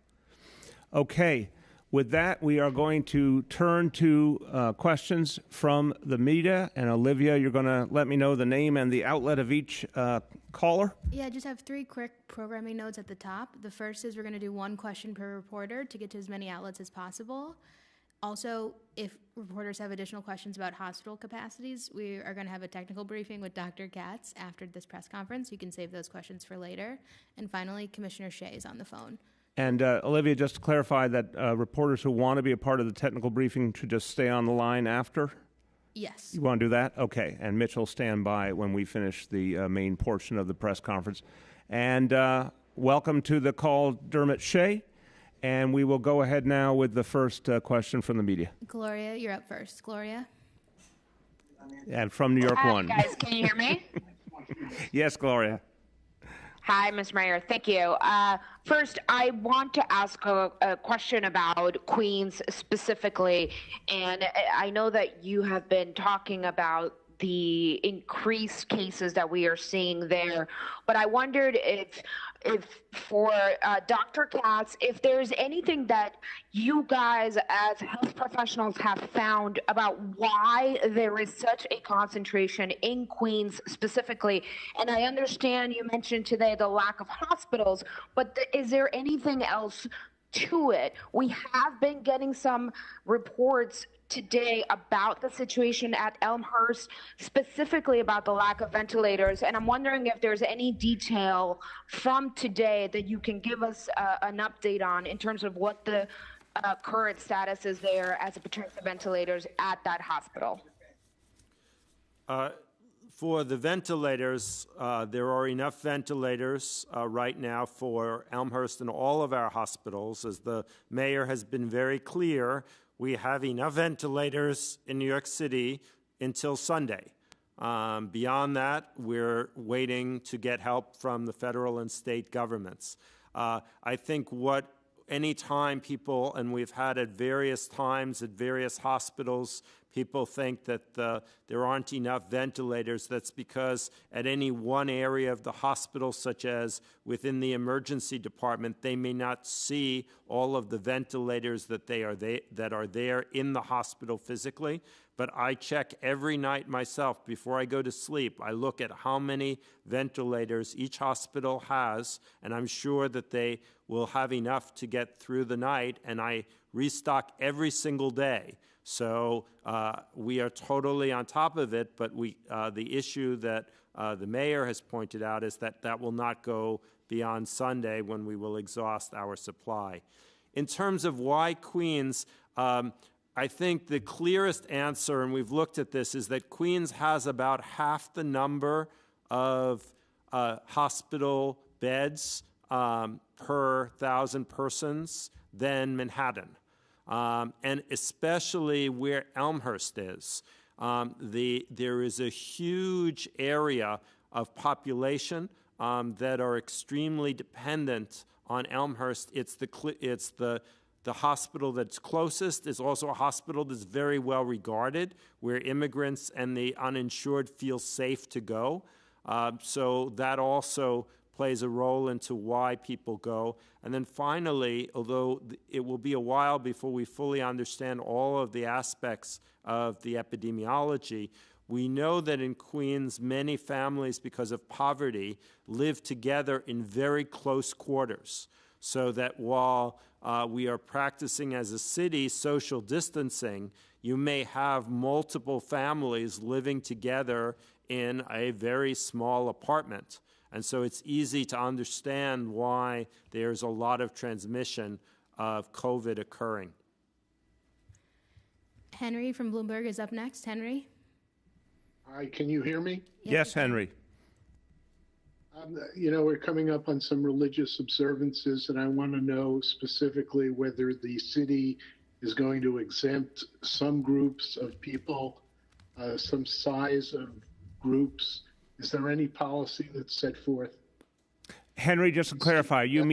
Okay. With that, we are going to turn to questions from the media. And Olivia, you're going to let me know the name and the outlet of each caller? Yeah, I just have 3 quick programming notes at the top. The first is we're going to do 1 question per reporter to get to as many outlets as possible. Also, if reporters have additional questions about hospital capacities, we are going to have a technical briefing with Dr. Katz after this press conference. You can save those questions for later. And finally, Commissioner Shea is on the phone. And Olivia, just to clarify that reporters who want to be a part of the technical briefing should just stay on the line after? Yes. You want to do that? Okay. And Mitch will stand by when we finish the main portion of the press conference. And welcome to the call, Dermot Shea. And we will go ahead now with the first question from the media. Gloria, you're up first. Gloria? And from New York Hi, One. guys. Can you hear me? Yes, Gloria. Hi, Ms. Mayor. Thank you. First, I want to ask a question about Queens specifically. And I know that you have been talking about the increased cases that we are seeing there. But I wondered if for Dr. Katz, if there's anything that you guys as health professionals have found about why there is such a concentration in Queens specifically. And I understand you mentioned today the lack of hospitals, but is there anything else to it? We have been getting some reports today about the situation at Elmhurst, specifically about the lack of ventilators. And I'm wondering if there's any detail from today that you can give us an update on in terms of what the current status is there as it pertains to ventilators at that hospital. For the ventilators, there are enough ventilators right now for Elmhurst and all of our hospitals. As the mayor has been very clear, we have enough ventilators in New York City until Sunday. Beyond that, we're waiting to get help from the federal and state governments. I think any time people, and we've had at various times at various hospitals, people think that there aren't enough ventilators. That's because at any one area of the hospital, such as within the emergency department, they may not see all of the ventilators that are there in the hospital physically. But I check every night myself before I go to sleep. I look at how many ventilators each hospital has, and I'm sure that they will have enough to get through the night, and I restock every single day. So we are totally on top of it, but the issue that the mayor has pointed out is that will not go beyond Sunday when we will exhaust our supply. In terms of why Queens, I think the clearest answer, and we've looked at this, is that Queens has about half the number of hospital beds per 1,000 persons than Manhattan. And especially where Elmhurst is. There is a huge area of population that are extremely dependent on Elmhurst. It's the hospital that's closest. Is also a hospital that's very well regarded, where immigrants and the uninsured feel safe to go. So that also plays a role into why people go. And then finally, although it will be a while before we fully understand all of the aspects of the epidemiology, we know that in Queens, many families, because of poverty, live together in very close quarters. So that while we are practicing as a city social distancing, you may have multiple families living together in a very small apartment. And so it's easy to understand why there's a lot of transmission of COVID occurring. Henry from Bloomberg is up next. Henry? Hi, can you hear me? Yes, Henry. We're coming up on some religious observances, and I want to know specifically whether the city is going to exempt some groups of people, some size of groups. Is there any policy that's set forth? Henry, just to clarify, do you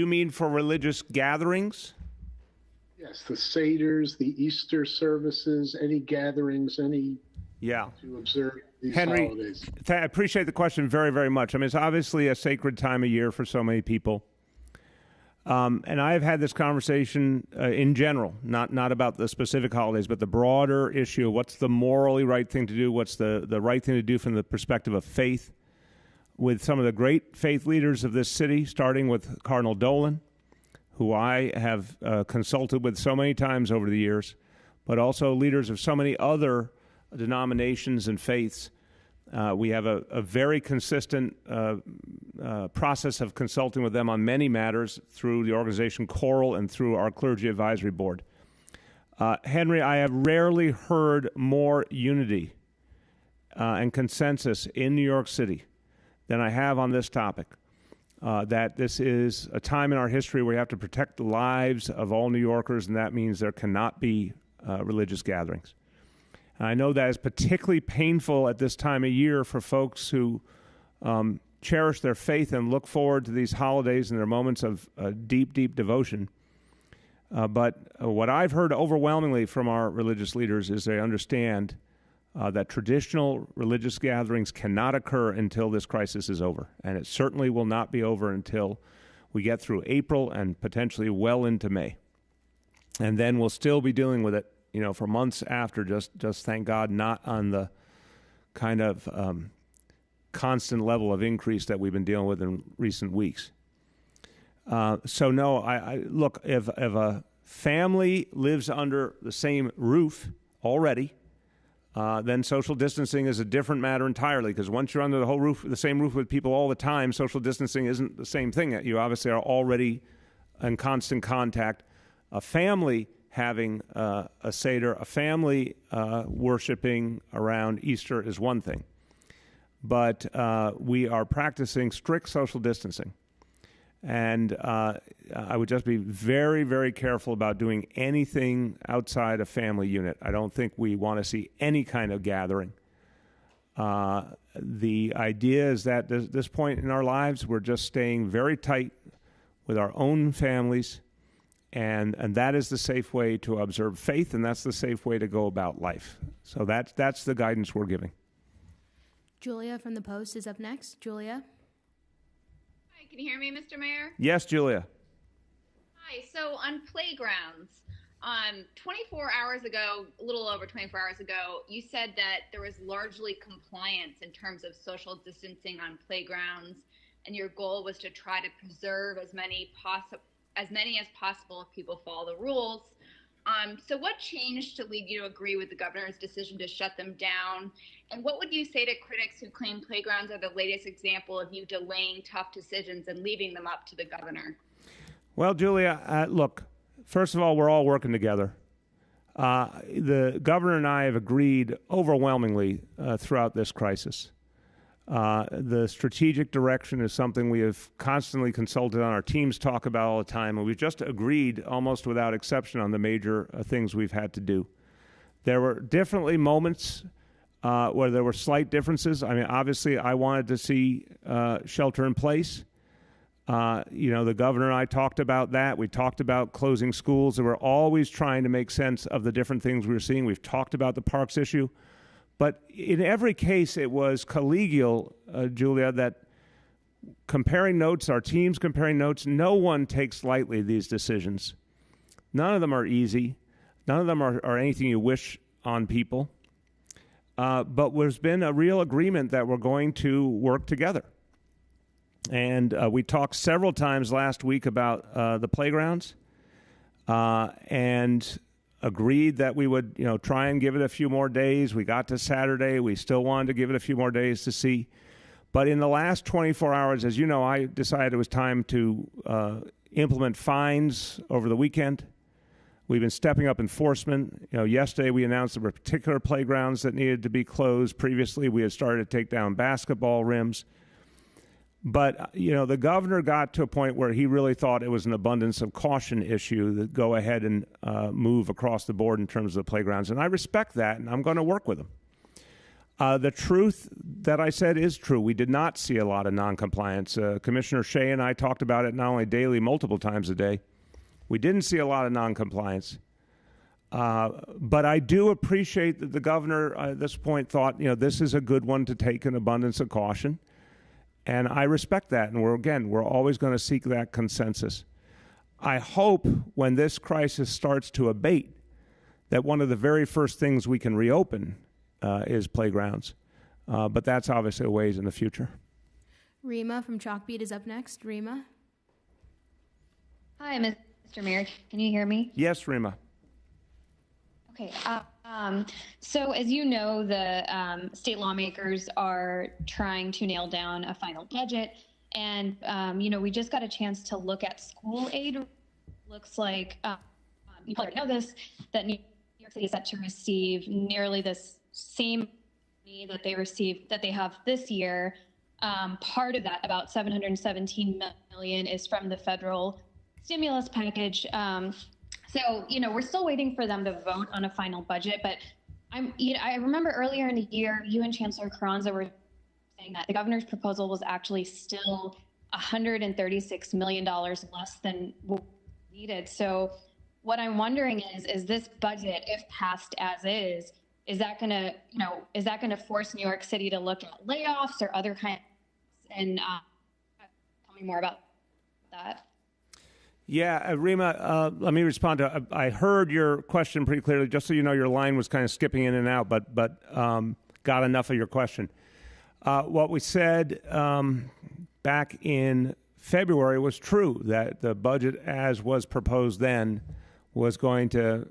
mean for religious gatherings? Yes, the Seders, the Easter services, any gatherings, to observe these Henry, holidays. I appreciate the question very, very much. I mean, it's obviously a sacred time of year for so many people. And I've had this conversation in general, not about the specific holidays, but the broader issue of what's the morally right thing to do, what's the right thing to do from the perspective of faith, with some of the great faith leaders of this city, starting with Cardinal Dolan, who I have consulted with so many times over the years, but also leaders of so many other denominations and faiths. We have a very consistent process of consulting with them on many matters through the organization Choral and through our Clergy Advisory Board. Henry, I have rarely heard more unity and consensus in New York City than I have on this topic. That this is a time in our history where we have to protect the lives of all New Yorkers, and that means there cannot be religious gatherings. And I know that is particularly painful at this time of year for folks who cherish their faith and look forward to these holidays and their moments of deep, deep devotion. But what I've heard overwhelmingly from our religious leaders is they understand that traditional religious gatherings cannot occur until this crisis is over. And it certainly will not be over until we get through April and potentially well into May. And then we'll still be dealing with it, for months after, just thank God, not on the kind of constant level of increase that we've been dealing with in recent weeks. So no, I look, if a family lives under the same roof already, then social distancing is a different matter entirely, because once you're under the same roof with people all the time, social distancing isn't the same thing. You obviously are already in constant contact. A family having a Seder, a family worshiping around Easter is one thing. But we are practicing strict social distancing. And I would just be very, very careful about doing anything outside a family unit. I don't think we want to see any kind of gathering. The idea is that at this point in our lives, we're just staying very tight with our own families, and that is the safe way to observe faith, and that's the safe way to go about life. So that's the guidance we're giving. Julia from the Post is up next. Julia? Can you hear me, Mr. Mayor? Yes, Julia. Hi. So on playgrounds, 24 hours ago, a little over 24 hours ago, you said that there was largely compliance in terms of social distancing on playgrounds, and your goal was to try to preserve as many as possible if people follow the rules. So what changed to lead you to agree with the governor's decision to shut them down? And what would you say to critics who claim playgrounds are the latest example of you delaying tough decisions and leaving them up to the governor? Well, Julia, look, first of all, we're all working together. The governor and I have agreed overwhelmingly throughout this crisis. The strategic direction is something we have constantly consulted on. Our teams talk about all the time, and we've just agreed almost without exception on the major things we've had to do. There were definitely moments where there were slight differences. I mean, obviously, I wanted to see shelter in place. The governor and I talked about that. We talked about closing schools. We're always trying to make sense of the different things we were seeing. We've talked about the parks issue. But in every case, it was collegial, Julia, that comparing notes, our teams comparing notes, no one takes lightly these decisions. None of them are easy. None of them are anything you wish on people. But there's been a real agreement that we're going to work together. And we talked several times last week about the playgrounds and agreed that we would, try and give it a few more days. We got to Saturday. We still wanted to give it a few more days to see. But in the last 24 hours, as you know, I decided it was time to implement fines over the weekend. We've been stepping up enforcement. Yesterday we announced there were particular playgrounds that needed to be closed. Previously, we had started to take down basketball rims. But, the governor got to a point where he really thought it was an abundance of caution issue that go ahead and move across the board in terms of the playgrounds. And I respect that, and I'm going to work with him. The truth that I said is true. We did not see a lot of noncompliance. Commissioner Shea and I talked about it not only daily, multiple times a day. We didn't see a lot of noncompliance. But I do appreciate that the governor at this point thought, this is a good one to take an abundance of caution. And I respect that. And we're always going to seek that consensus. I hope when this crisis starts to abate that one of the very first things we can reopen is playgrounds. But that's obviously a ways in the future. Rima from Chalkbeat is up next. Rima. Hi, Mr. Mayor. Can you hear me? Yes, Rima. Okay. So as you know, the state lawmakers are trying to nail down a final budget. And, we just got a chance to look at school aid. Looks like you probably know this, that New York City is set to receive nearly the same money that they have this year. Part of that, about $717 million, is from the federal stimulus package. So, we're still waiting for them to vote on a final budget, but I remember earlier in the year, you and Chancellor Carranza were saying that the governor's proposal was actually still $136 million less than what needed. So what I'm wondering is this budget, if passed as is that going to force New York City to look at layoffs or other kinds? And tell me more about that. Yeah, Rima, let me respond to. I heard your question pretty clearly. Just so you know, your line was kind of skipping in and out, but got enough of your question. What we said back in February was true, that the budget as was proposed then was going to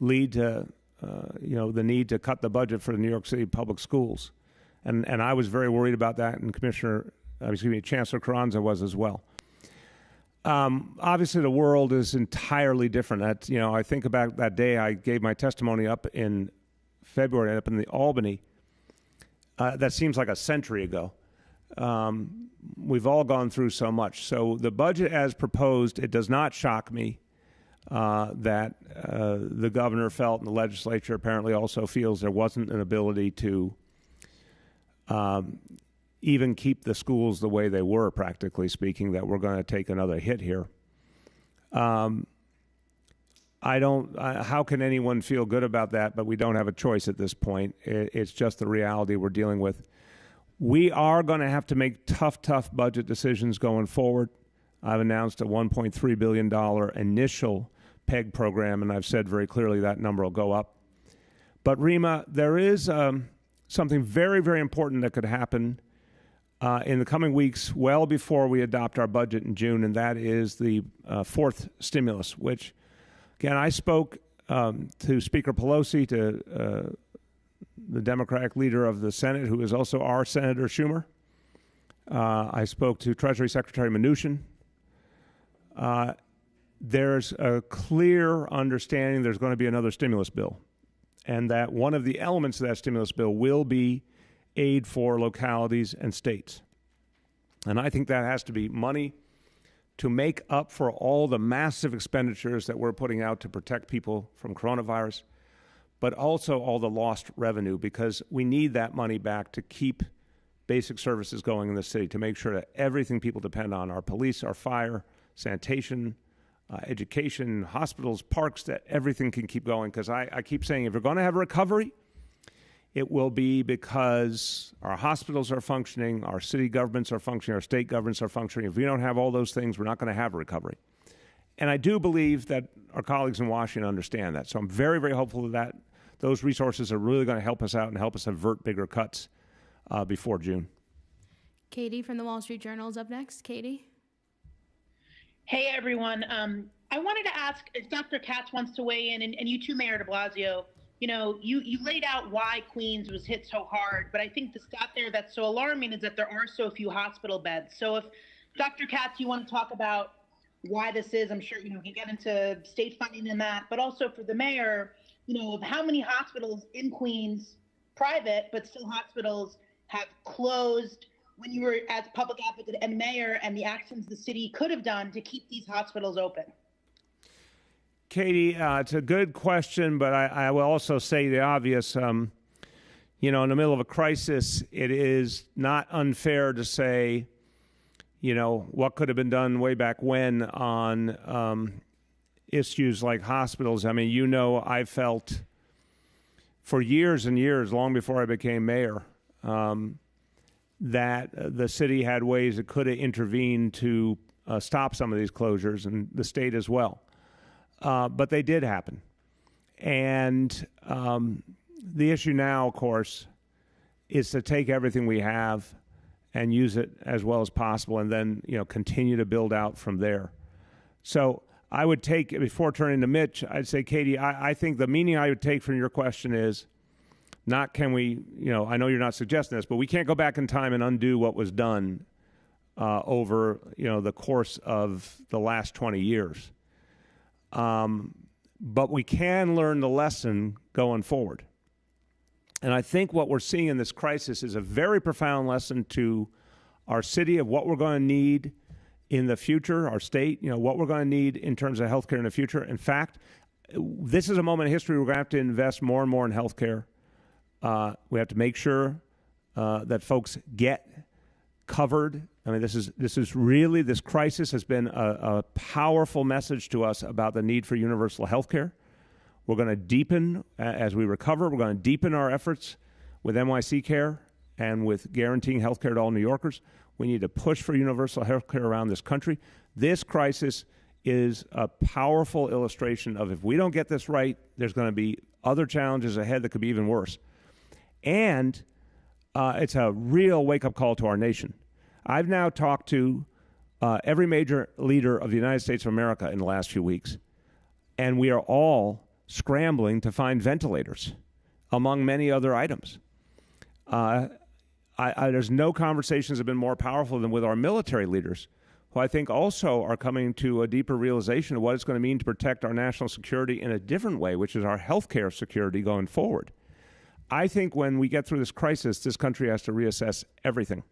lead to the need to cut the budget for the New York City public schools, and I was very worried about that, and Chancellor Carranza was as well. Obviously, the world is entirely different. I think about that day I gave my testimony up in February up in the Albany. That seems like a century ago. We've all gone through so much. So the budget as proposed, it does not shock me that the governor felt, and the legislature apparently also feels, there wasn't an ability to even keep the schools the way they were, practically speaking, that we're going to take another hit here. How can anyone feel good about that? But we don't have a choice at this point. It's just the reality we're dealing with. We are going to have to make tough budget decisions going forward. I've announced a $1.3 billion initial PEG program, and I've said very clearly that number will go up. But, Rima, there is something very, very important that could happen in the coming weeks, well before we adopt our budget in June, and that is the fourth stimulus, which, again, I spoke to Speaker Pelosi, to the Democratic leader of the Senate, who is also our Senator Schumer. I spoke to Treasury Secretary Mnuchin. There's a clear understanding there's going to be another stimulus bill, and that one of the elements of that stimulus bill will be aid for localities and states. And I think that has to be money to make up for all the massive expenditures that we're putting out to protect people from coronavirus, but also all the lost revenue, because we need that money back to keep basic services going in the city, to make sure that everything people depend on, our police, our fire, sanitation, education, hospitals, parks, that everything can keep going. Because I keep saying, if we're going to have a recovery, it will be because our hospitals are functioning, our city governments are functioning, our state governments are functioning. If we don't have all those things, we're not going to have a recovery. And I do believe that our colleagues in Washington understand that. So I'm very, very hopeful that those resources are really going to help us out and help us avert bigger cuts before June. Katie from the Wall Street Journal is up next. Katie. Hey, everyone. I wanted to ask if Dr. Katz wants to weigh in, and you too, Mayor de Blasio. You laid out why Queens was hit so hard, but I think the stat there that's so alarming is that there are so few hospital beds. So if Dr. Katz, you want to talk about why this is, I'm sure, you can get into state funding in that, but also for the mayor, of how many hospitals in Queens, private, but still hospitals, have closed when you were as public advocate and mayor, and the actions the city could have done to keep these hospitals open. Katie, it's a good question, but I will also say the obvious. In the middle of a crisis, it is not unfair to say, what could have been done way back when on issues like hospitals. I mean, I felt for years and years, long before I became mayor, that the city had ways it could have intervened to stop some of these closures, and the state as well. But they did happen. And the issue now, of course, is to take everything we have and use it as well as possible, and then, continue to build out from there. So I would take, before turning to Mitch, I'd say, Katie, I think the meaning I would take from your question is not can we, I know you're not suggesting this, but we can't go back in time and undo what was done over, the course of the last 20 years. But we can learn the lesson going forward. And I think what we're seeing in this crisis is a very profound lesson to our city of what we're going to need in the future, our state, what we're going to need in terms of healthcare in the future. In fact, this is a moment in history we're going to have to invest more and more in healthcare. We have to make sure that folks get covered. I mean, this crisis has been a powerful message to us about the need for universal healthcare. We're going to deepen, as we recover, we're going to deepen our efforts with NYC Care and with guaranteeing health care to all New Yorkers. We need to push for universal health care around this country. This crisis is a powerful illustration of if we don't get this right, there's going to be other challenges ahead that could be even worse. And it's a real wake-up call to our nation. I've now talked to every major leader of the United States of America in the last few weeks, and we are all scrambling to find ventilators, among many other items. There's no conversations that have been more powerful than with our military leaders, who I think also are coming to a deeper realization of what it's going to mean to protect our national security in a different way, which is our healthcare security going forward. I think when we get through this crisis, this country has to reassess everything,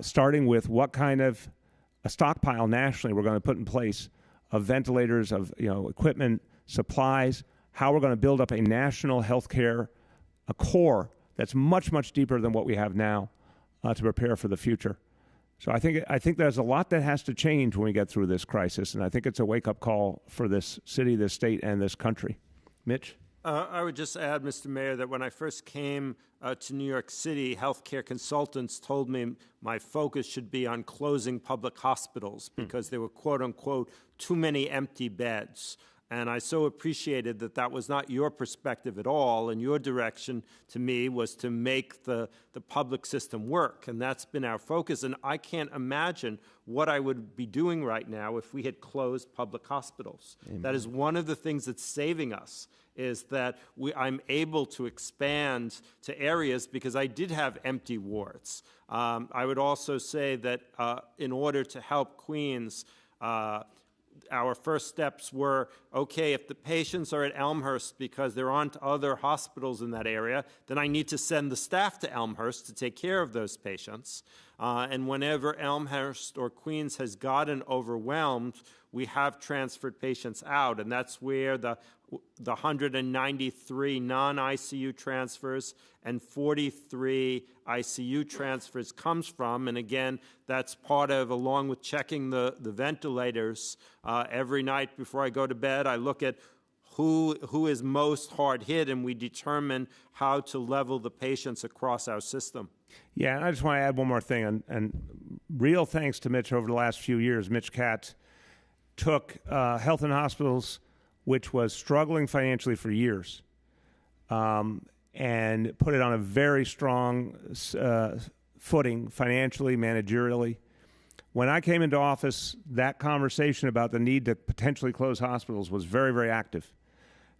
starting with what kind of a stockpile nationally we're going to put in place of ventilators, of equipment, supplies, how we're going to build up a national healthcare core that's much, much deeper than what we have now to prepare for the future. So I think there's a lot that has to change when we get through this crisis, and I think it's a wake-up call for this city, this state, and this country. Mitch? I would just add, Mr. Mayor, that when I first came to New York City, healthcare consultants told me my focus should be on closing public hospitals because there were, quote unquote, too many empty beds. And I so appreciated that that was not your perspective at all, and your direction to me was to make the public system work. And that's been our focus. And I can't imagine what I would be doing right now if we had closed public hospitals. Amen. That is one of the things that's saving us, is that I'm able to expand to areas because I did have empty wards. I would also say that in order to help Queens, our first steps were, okay, if the patients are at Elmhurst because there aren't other hospitals in that area, then I need to send the staff to Elmhurst to take care of those patients. And whenever Elmhurst or Queens has gotten overwhelmed, we have transferred patients out, and that's where the 193 non-ICU transfers and 43 ICU transfers comes from. And again, that's part of, along with checking the ventilators, every night before I go to bed, I look at who is most hard hit, and we determine how to level the patients across our system. Yeah, and I just want to add one more thing, and real thanks to Mitch over the last few years. Mitch Katz took Health and Hospitals, which was struggling financially for years, and put it on a very strong footing financially, managerially. When I came into office, that conversation about the need to potentially close hospitals was very, very active.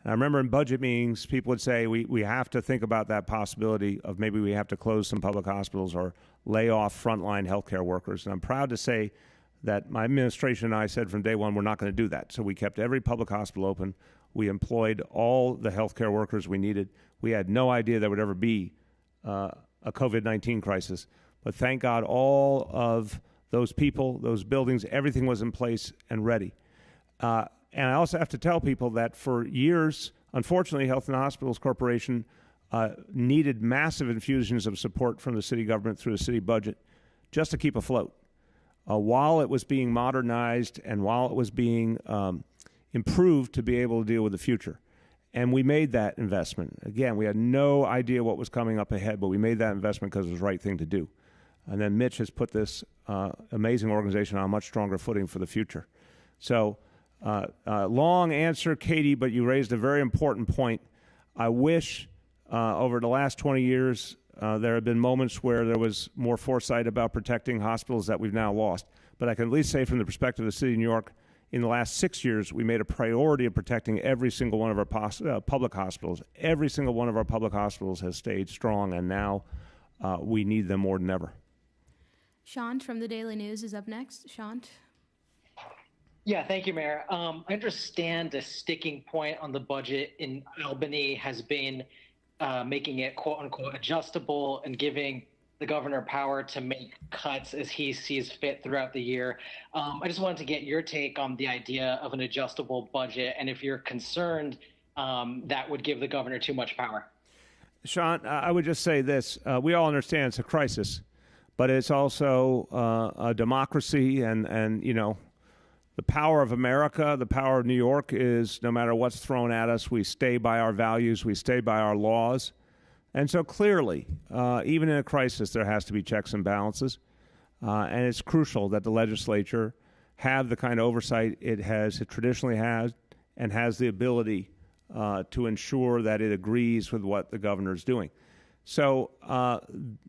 And I remember in budget meetings, people would say, we have to think about that possibility of maybe we have to close some public hospitals or lay off frontline healthcare workers. And I'm proud to say that my administration and I said from day one, we're not going to do that. So we kept every public hospital open. We employed all the healthcare workers we needed. We had no idea there would ever be a COVID-19 crisis. But thank God all of those people, those buildings, everything was in place and ready. And I also have to tell people that for years, unfortunately, Health and Hospitals Corporation needed massive infusions of support from the city government through the city budget just to keep afloat. While it was being modernized and while it was being improved to be able to deal with the future. And we made that investment. Again, we had no idea what was coming up ahead, but we made that investment because it was the right thing to do. And then Mitch has put this amazing organization on a much stronger footing for the future. So, long answer, Katie, but you raised a very important point. I wish over the last 20 years there have been moments where there was more foresight about protecting hospitals that we've now lost. But I can at least say from the perspective of the city of New York, in the last 6 years, we made a priority of protecting every single one of our public hospitals. Every single one of our public hospitals has stayed strong, and now we need them more than ever. Shant from the Daily News is up next. Shant. Yeah, thank you, Mayor. I understand the sticking point on the budget in Albany has been making it quote unquote adjustable and giving the governor power to make cuts as he sees fit throughout the year. I just wanted to get your take on the idea of an adjustable budget and if you're concerned that would give the governor too much power. Sean, I would just say this. We all understand it's a crisis, but it's also a democracy and you know, the power of America, the power of New York is no matter what's thrown at us, we stay by our values, we stay by our laws. And so clearly, even in a crisis, there has to be checks and balances. And it's crucial that the legislature have the kind of oversight it traditionally has, and has the ability to ensure that it agrees with what the governor is doing. So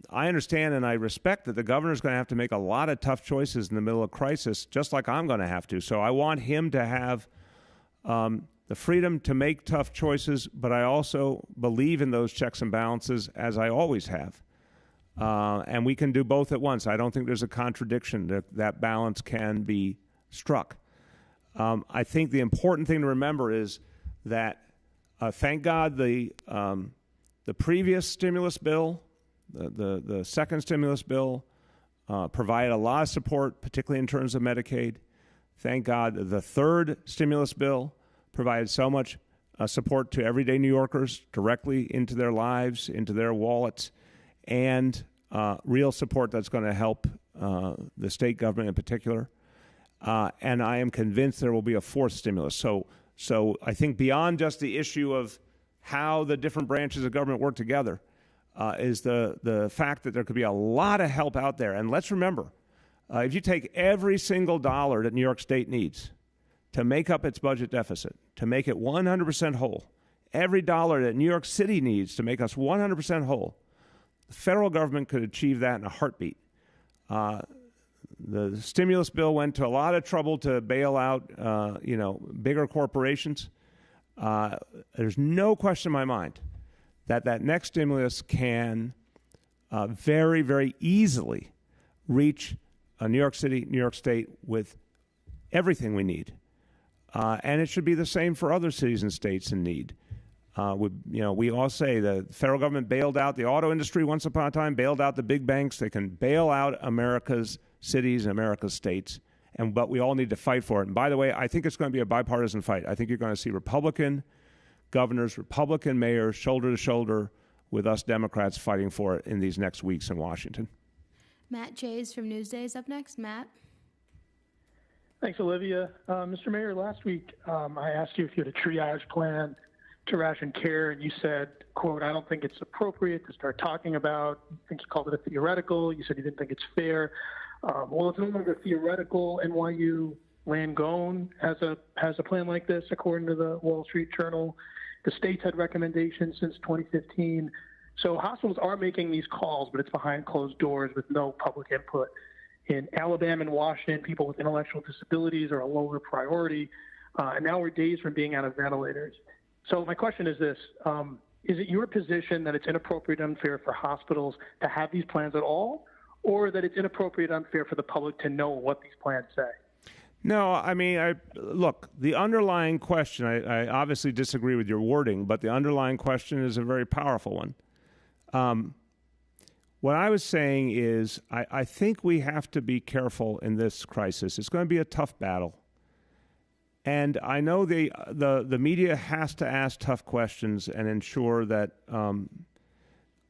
I understand and I respect that the governor is going to have to make a lot of tough choices in the middle of crisis, just like I'm going to have to. So I want him to have the freedom to make tough choices, but I also believe in those checks and balances, as I always have. And we can do both at once. I don't think there's a contradiction. That balance can be struck. I think the important thing to remember is that, thank God, the previous stimulus bill, the second stimulus bill, provided a lot of support, particularly in terms of Medicaid. Thank God the third stimulus bill provided so much support to everyday New Yorkers directly into their lives, into their wallets, and real support that's going to help the state government in particular. And I am convinced there will be a fourth stimulus. So I think beyond just the issue of how the different branches of government work together is the fact that there could be a lot of help out there. And let's remember, if you take every single dollar that New York State needs to make up its budget deficit, to make it 100% whole, every dollar that New York City needs to make us 100% whole, the federal government could achieve that in a heartbeat. The stimulus bill went to a lot of trouble to bail out, bigger corporations. There's no question in my mind that next stimulus can very, very easily reach New York City, New York State with everything we need. And it should be the same for other cities and states in need. We all say the federal government bailed out the auto industry once upon a time, bailed out the big banks. They can bail out America's cities and America's states, but we all need to fight for it. And by the way, I think it's going to be a bipartisan fight. I think you're going to see Republican governors, Republican mayors, shoulder to shoulder with us Democrats fighting for it in these next weeks in Washington. Matt Chase from Newsday is up next. Matt. Thanks, Olivia. Mr. Mayor, last week I asked you if you had a triage plan to ration care, and you said, quote, "I don't think it's appropriate to start talking about." I think you called it a theoretical. You said you didn't think it's fair. Well, it's no longer theoretical. NYU Langone has a plan like this, according to the Wall Street Journal. The states had recommendations since 2015. So hospitals are making these calls, but it's behind closed doors with no public input. In Alabama and Washington, people with intellectual disabilities are a lower priority, and now we're days from being out of ventilators. So my question is this. Is it your position that it's inappropriate and unfair for hospitals to have these plans at all, or that it's inappropriate and unfair for the public to know what these plans say? No, I mean, look, the underlying question, I obviously disagree with your wording, but the underlying question is a very powerful one. What I was saying is I think we have to be careful in this crisis. It's going to be a tough battle. And I know the media has to ask tough questions and ensure that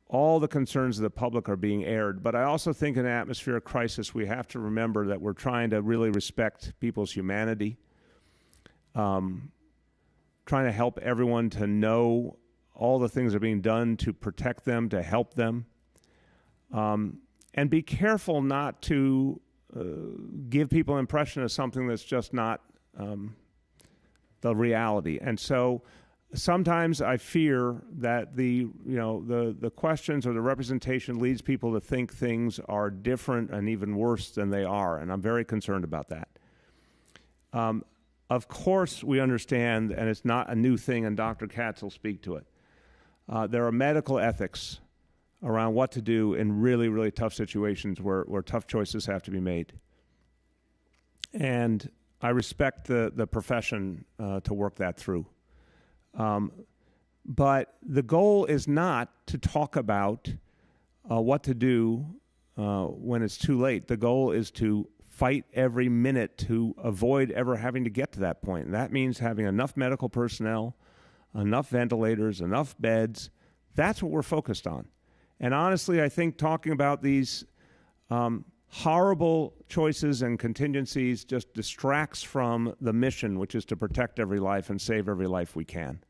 all the concerns of the public are being aired. But I also think in an atmosphere of crisis, we have to remember that we're trying to really respect people's humanity, trying to help everyone to know all the things that are being done to protect them, to help them, and be careful not to give people an impression of something that's just not the reality. And so sometimes I fear that the questions or the representation leads people to think things are different and even worse than they are, and I'm very concerned about that. Of course, we understand, and it's not a new thing, and Dr. Katz will speak to it. There are medical ethics around what to do in really, really tough situations where tough choices have to be made. And I respect the profession to work that through. But the goal is not to talk about what to do when it's too late. The goal is to fight every minute to avoid ever having to get to that point. And that means having enough medical personnel, enough ventilators, enough beds. That's what we're focused on. And honestly, I think talking about these horrible choices and contingencies just distracts from the mission, which is to protect every life and save every life we can.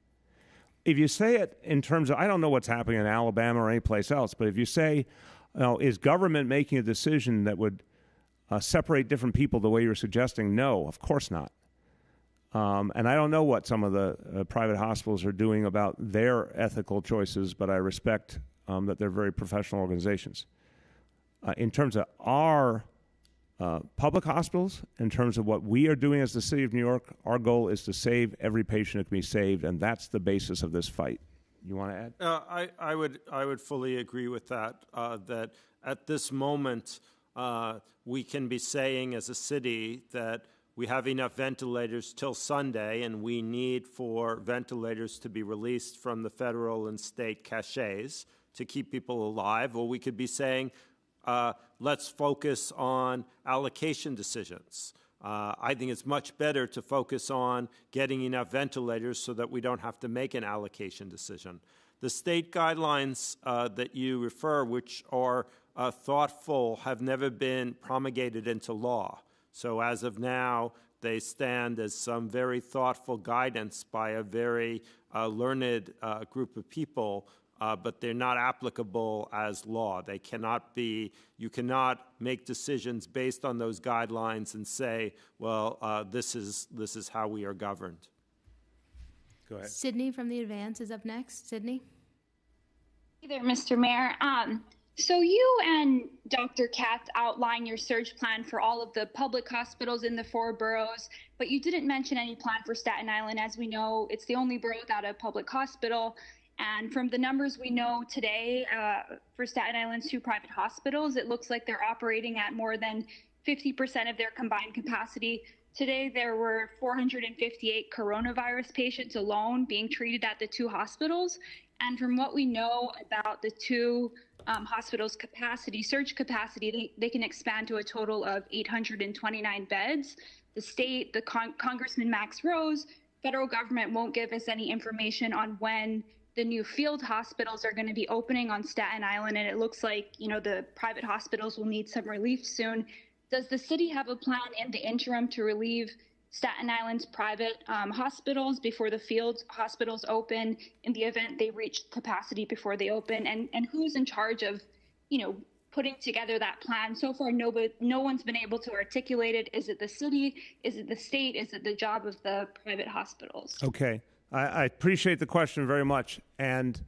If you say it in terms of, I don't know what's happening in Alabama or anyplace else, but if you say, is government making a decision that would separate different people the way you're suggesting? No, of course not. And I don't know what some of the private hospitals are doing about their ethical choices, but I respect that they're very professional organizations. In terms of our public hospitals, in terms of what we are doing as the City of New York, our goal is to save every patient that can be saved, and that's the basis of this fight. You want to add? I would fully agree with that, that at this moment we can be saying as a city that we have enough ventilators till Sunday, and we need for ventilators to be released from the federal and state caches to keep people alive. Or we could be saying, let's focus on allocation decisions. I think it's much better to focus on getting enough ventilators so that we don't have to make an allocation decision. The state guidelines that you refer, which are thoughtful, have never been promulgated into law. So as of now, they stand as some very thoughtful guidance by a very learned group of people, but they're not applicable as law. They cannot be, you cannot make decisions based on those guidelines and say, well, this is how we are governed. Go ahead. Sydney from the Advance is up next. Sydney? Hey there, Mr. Mayor. So you and Dr. Katz outline your surge plan for all of the public hospitals in the 4 boroughs, but you didn't mention any plan for Staten Island. As we know, it's the only borough without a public hospital. And from the numbers we know today for Staten Island's 2 private hospitals, it looks like they're operating at more than 50% of their combined capacity. Today, there were 458 coronavirus patients alone being treated at the 2 hospitals. And from what we know about the 2 hospitals' capacity, surge capacity, they can expand to a total of 829 beds. The state, Congressman Max Rose, federal government won't give us any information on when the new field hospitals are going to be opening on Staten Island, and it looks like, the private hospitals will need some relief soon. Does the city have a plan in the interim to relieve Staten Island's private hospitals before the field hospitals open, in the event they reach capacity before they open? And who's in charge of, putting together that plan? So far, no one's been able to articulate it. Is it the city? Is it the state? Is it the job of the private hospitals? Okay. I appreciate the question very much. And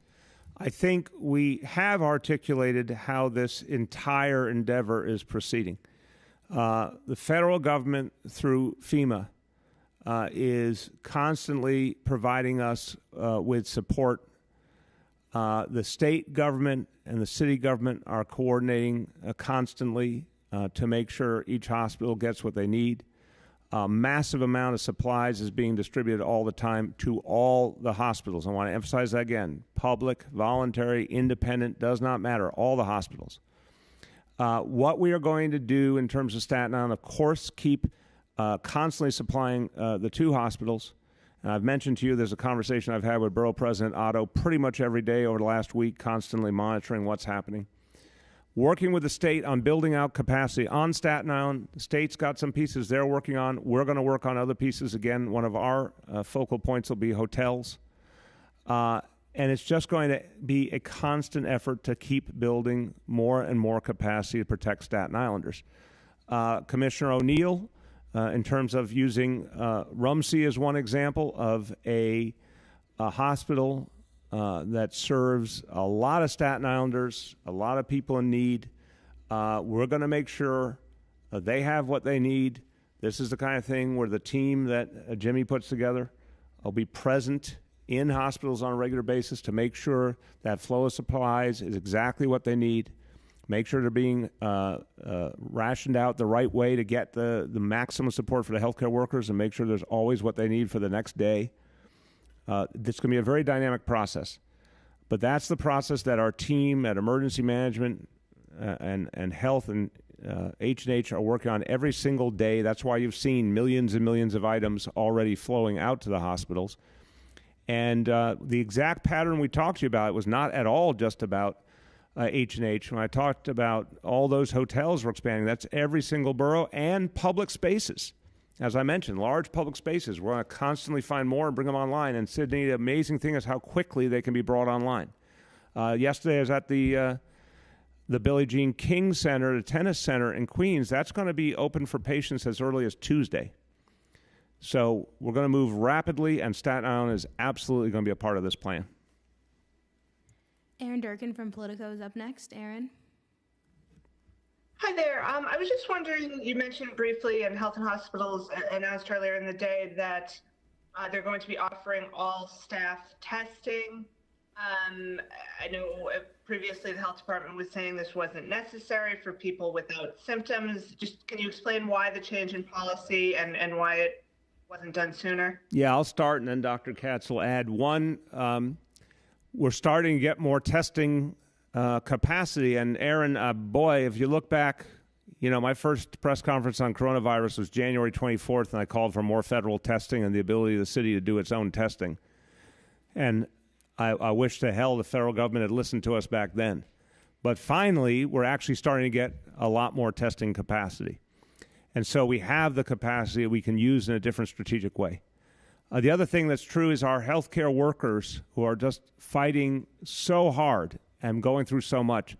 I think we have articulated how this entire endeavor is proceeding. The federal government, through FEMA, is constantly providing us with support. The state government and the city government are coordinating constantly to make sure each hospital gets what they need. A massive amount of supplies is being distributed all the time to all the hospitals. I want to emphasize that again. Public, voluntary, independent, does not matter. All the hospitals. What we are going to do in terms of Staten Island, of course, keep constantly supplying the 2 hospitals. And I've mentioned to you there's a conversation I've had with Borough President Otto pretty much every day over the last week, constantly monitoring what's happening. Working with the state on building out capacity on Staten Island. The state's got some pieces they're working on. We're going to work on other pieces. Again, one of our focal points will be hotels. And it's just going to be a constant effort to keep building more and more capacity to protect Staten Islanders. Commissioner O'Neill, in terms of using Rumsey as one example of a hospital that serves a lot of Staten Islanders, a lot of people in need. We're going to make sure they have what they need. This is the kind of thing where the team that Jimmy puts together will be present in hospitals on a regular basis to make sure that flow of supplies is exactly what they need. make sure they're being rationed out the right way to get the maximum support for the healthcare workers and make sure there's always what they need for the next day. This is going to be a very dynamic process. But that's the process that our team at Emergency Management and Health and H&H are working on every single day. That's why you've seen millions and millions of items already flowing out to the hospitals. And the exact pattern we talked to you about was not at all just about H&H. When I talked about all those hotels we're expanding, that's every single borough and public spaces. As I mentioned, large public spaces. We're going to constantly find more and bring them online. And Sydney, the amazing thing is how quickly they can be brought online. Yesterday I was at the Billie Jean King Center, the tennis center in Queens. That's going to be open for patients as early as Tuesday. So we're going to move rapidly, and Staten Island is absolutely going to be a part of this plan. Aaron Durkin from Politico is up next. Aaron. Hi there. I was just wondering, you mentioned briefly in Health and Hospitals announced earlier in the day that they're going to be offering all staff testing. I know previously the health department was saying this wasn't necessary for people without symptoms. Just can you explain why the change in policy and why it wasn't done sooner? Yeah, I'll start, and then Dr. Katz will add. One, we're starting to get more testing capacity. And Aaron, boy, if you look back, my first press conference on coronavirus was January 24th, and I called for more federal testing and the ability of the city to do its own testing. And I wish to hell the federal government had listened to us back then. But finally, we're actually starting to get a lot more testing capacity. And so we have the capacity we can use in a different strategic way. The other thing that's true is our healthcare workers who are just fighting so hard and going through so much.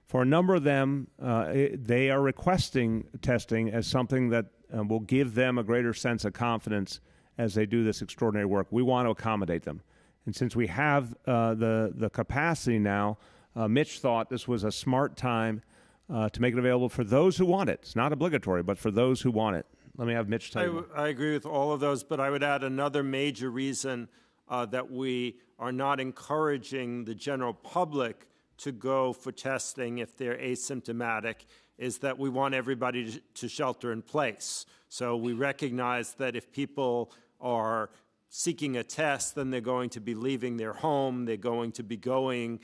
For a number of them, they are requesting testing as something that will give them a greater sense of confidence as they do this extraordinary work. We want to accommodate them. And since we have the capacity now, Mitch thought this was a smart time to make it available for those who want it. It's not obligatory, but for those who want it. Let me have Mitch tell you. I agree with all of those, but I would add another major reason that we are not encouraging the general public to go for testing if they're asymptomatic is that we want everybody to shelter in place. So we recognize that if people are seeking a test, then they're going to be leaving their home, they're going to be going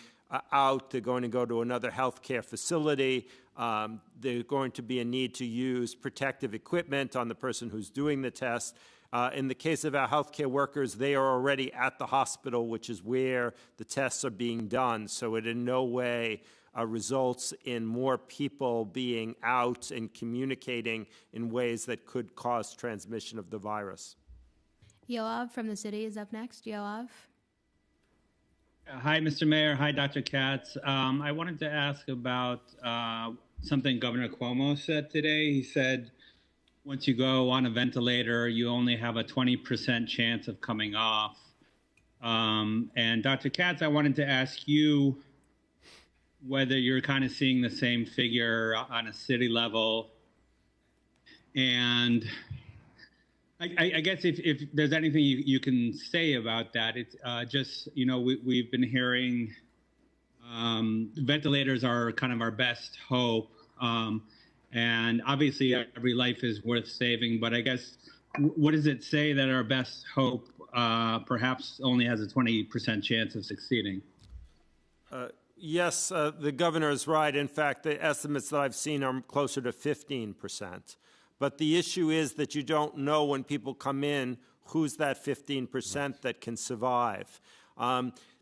out, they're going to go to another healthcare facility, there's going to be a need to use protective equipment on the person who's doing the test. In the case of our healthcare workers, they are already at the hospital, which is where the tests are being done. So it in no way results in more people being out and communicating in ways that could cause transmission of the virus. Yoav from the city is up next. Yoav. Hi, Mr. Mayor. Hi, Dr. Katz. I wanted to ask about something Governor Cuomo said today. He said, once you go on a ventilator, you only have a 20% chance of coming off. And Dr. Katz, I wanted to ask you whether you're kind of seeing the same figure on a city level. And I guess if there's anything you can say about that, it's just, we've been hearing ventilators are kind of our best hope. And obviously every life is worth saving, but I guess what does it say that our best hope perhaps only has a 20% chance of succeeding? Yes, the governor is right. In fact, the estimates that I've seen are closer to 15%. But the issue is that you don't know when people come in who's that 15% that can survive.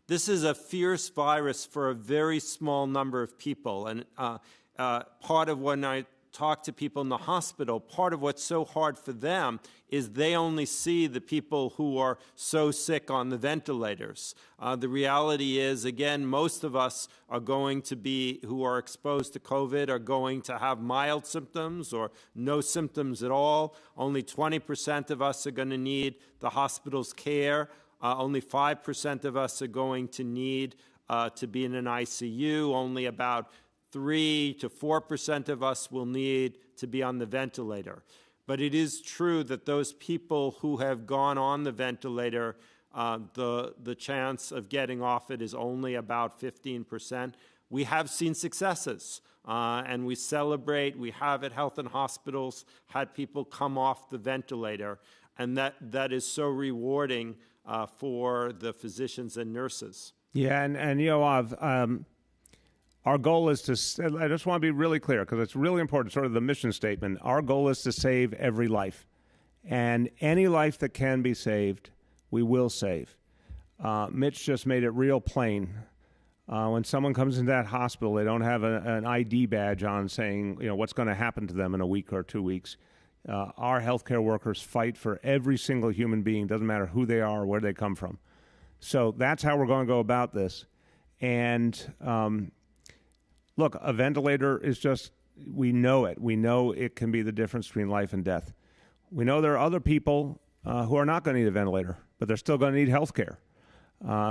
This is a fierce virus for a very small number of people. And part of when I talk to people in the hospital, part of what's so hard for them is they only see the people who are so sick on the ventilators. The reality is, again, most of us are going to be, who are exposed to COVID, are going to have mild symptoms or no symptoms at all. Only 20% of us are going to need the hospital's care. Only 5% of us are going to need to be in an ICU. Only about 3 to 4% of us will need to be on the ventilator. But it is true that those people who have gone on the ventilator, the chance of getting off it is only about 15%. we have seen successes. And we celebrate. We have at Health and Hospitals had people come off the ventilator, and that is so rewarding for the physicians and nurses. Yeah, and Yoav, our goal is to, I just want to be really clear because it's really important, sort of the mission statement. Our goal is to save every life. And any life that can be saved, we will save. Mitch just made it real plain. When someone comes into that hospital, they don't have an ID badge on saying, what's going to happen to them in a week or 2 weeks. Our healthcare workers fight for every single human being, doesn't matter who they are or where they come from. So that's how we're going to go about this. And look, a ventilator is just, we know it. We know it can be the difference between life and death. We know there are other people who are not going to need a ventilator, but they're still going to need health care.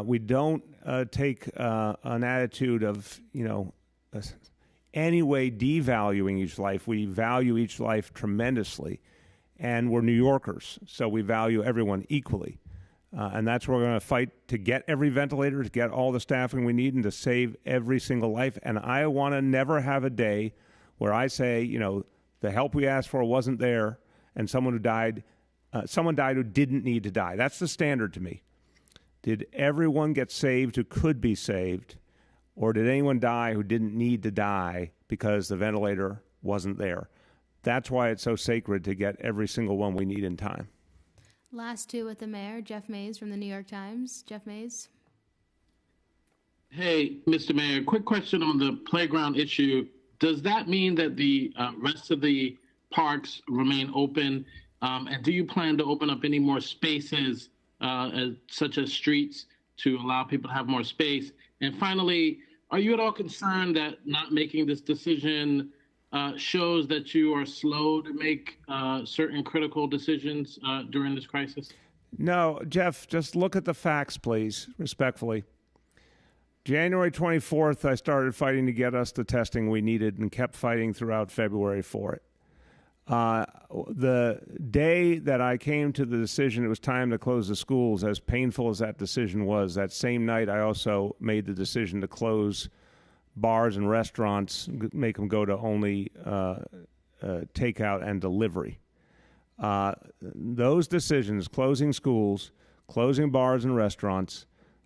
We don't take an attitude of, any way devaluing each life. We value each life tremendously. And we're New Yorkers, so we value everyone equally. And that's where we're going to fight to get every ventilator, to get all the staffing we need, and to save every single life. And I want to never have a day where I say, the help we asked for wasn't there, and someone died who didn't need to die. That's the standard to me. Did everyone get saved who could be saved, or did anyone die who didn't need to die because the ventilator wasn't there? That's why it's so sacred to get every single one we need in time. Last two with the mayor, Jeff Mays from the New York Times. Jeff Mays. Hey, Mr. Mayor, quick question on the playground issue. Does that mean that the rest of the parks remain open? And do you plan to open up any more spaces such as streets to allow people to have more space? And finally, are you at all concerned that not making this decision shows that you are slow to make certain critical decisions during this crisis? No, Jeff, just look at the facts, please, respectfully. January 24th, I started fighting to get us the testing we needed and kept fighting throughout February for it. The day that I came to the decision it was time to close the schools, as painful as that decision was, that same night I also made the decision to close bars and restaurants, make them go to only takeout and delivery. Those decisions, closing schools, closing bars and restaurants,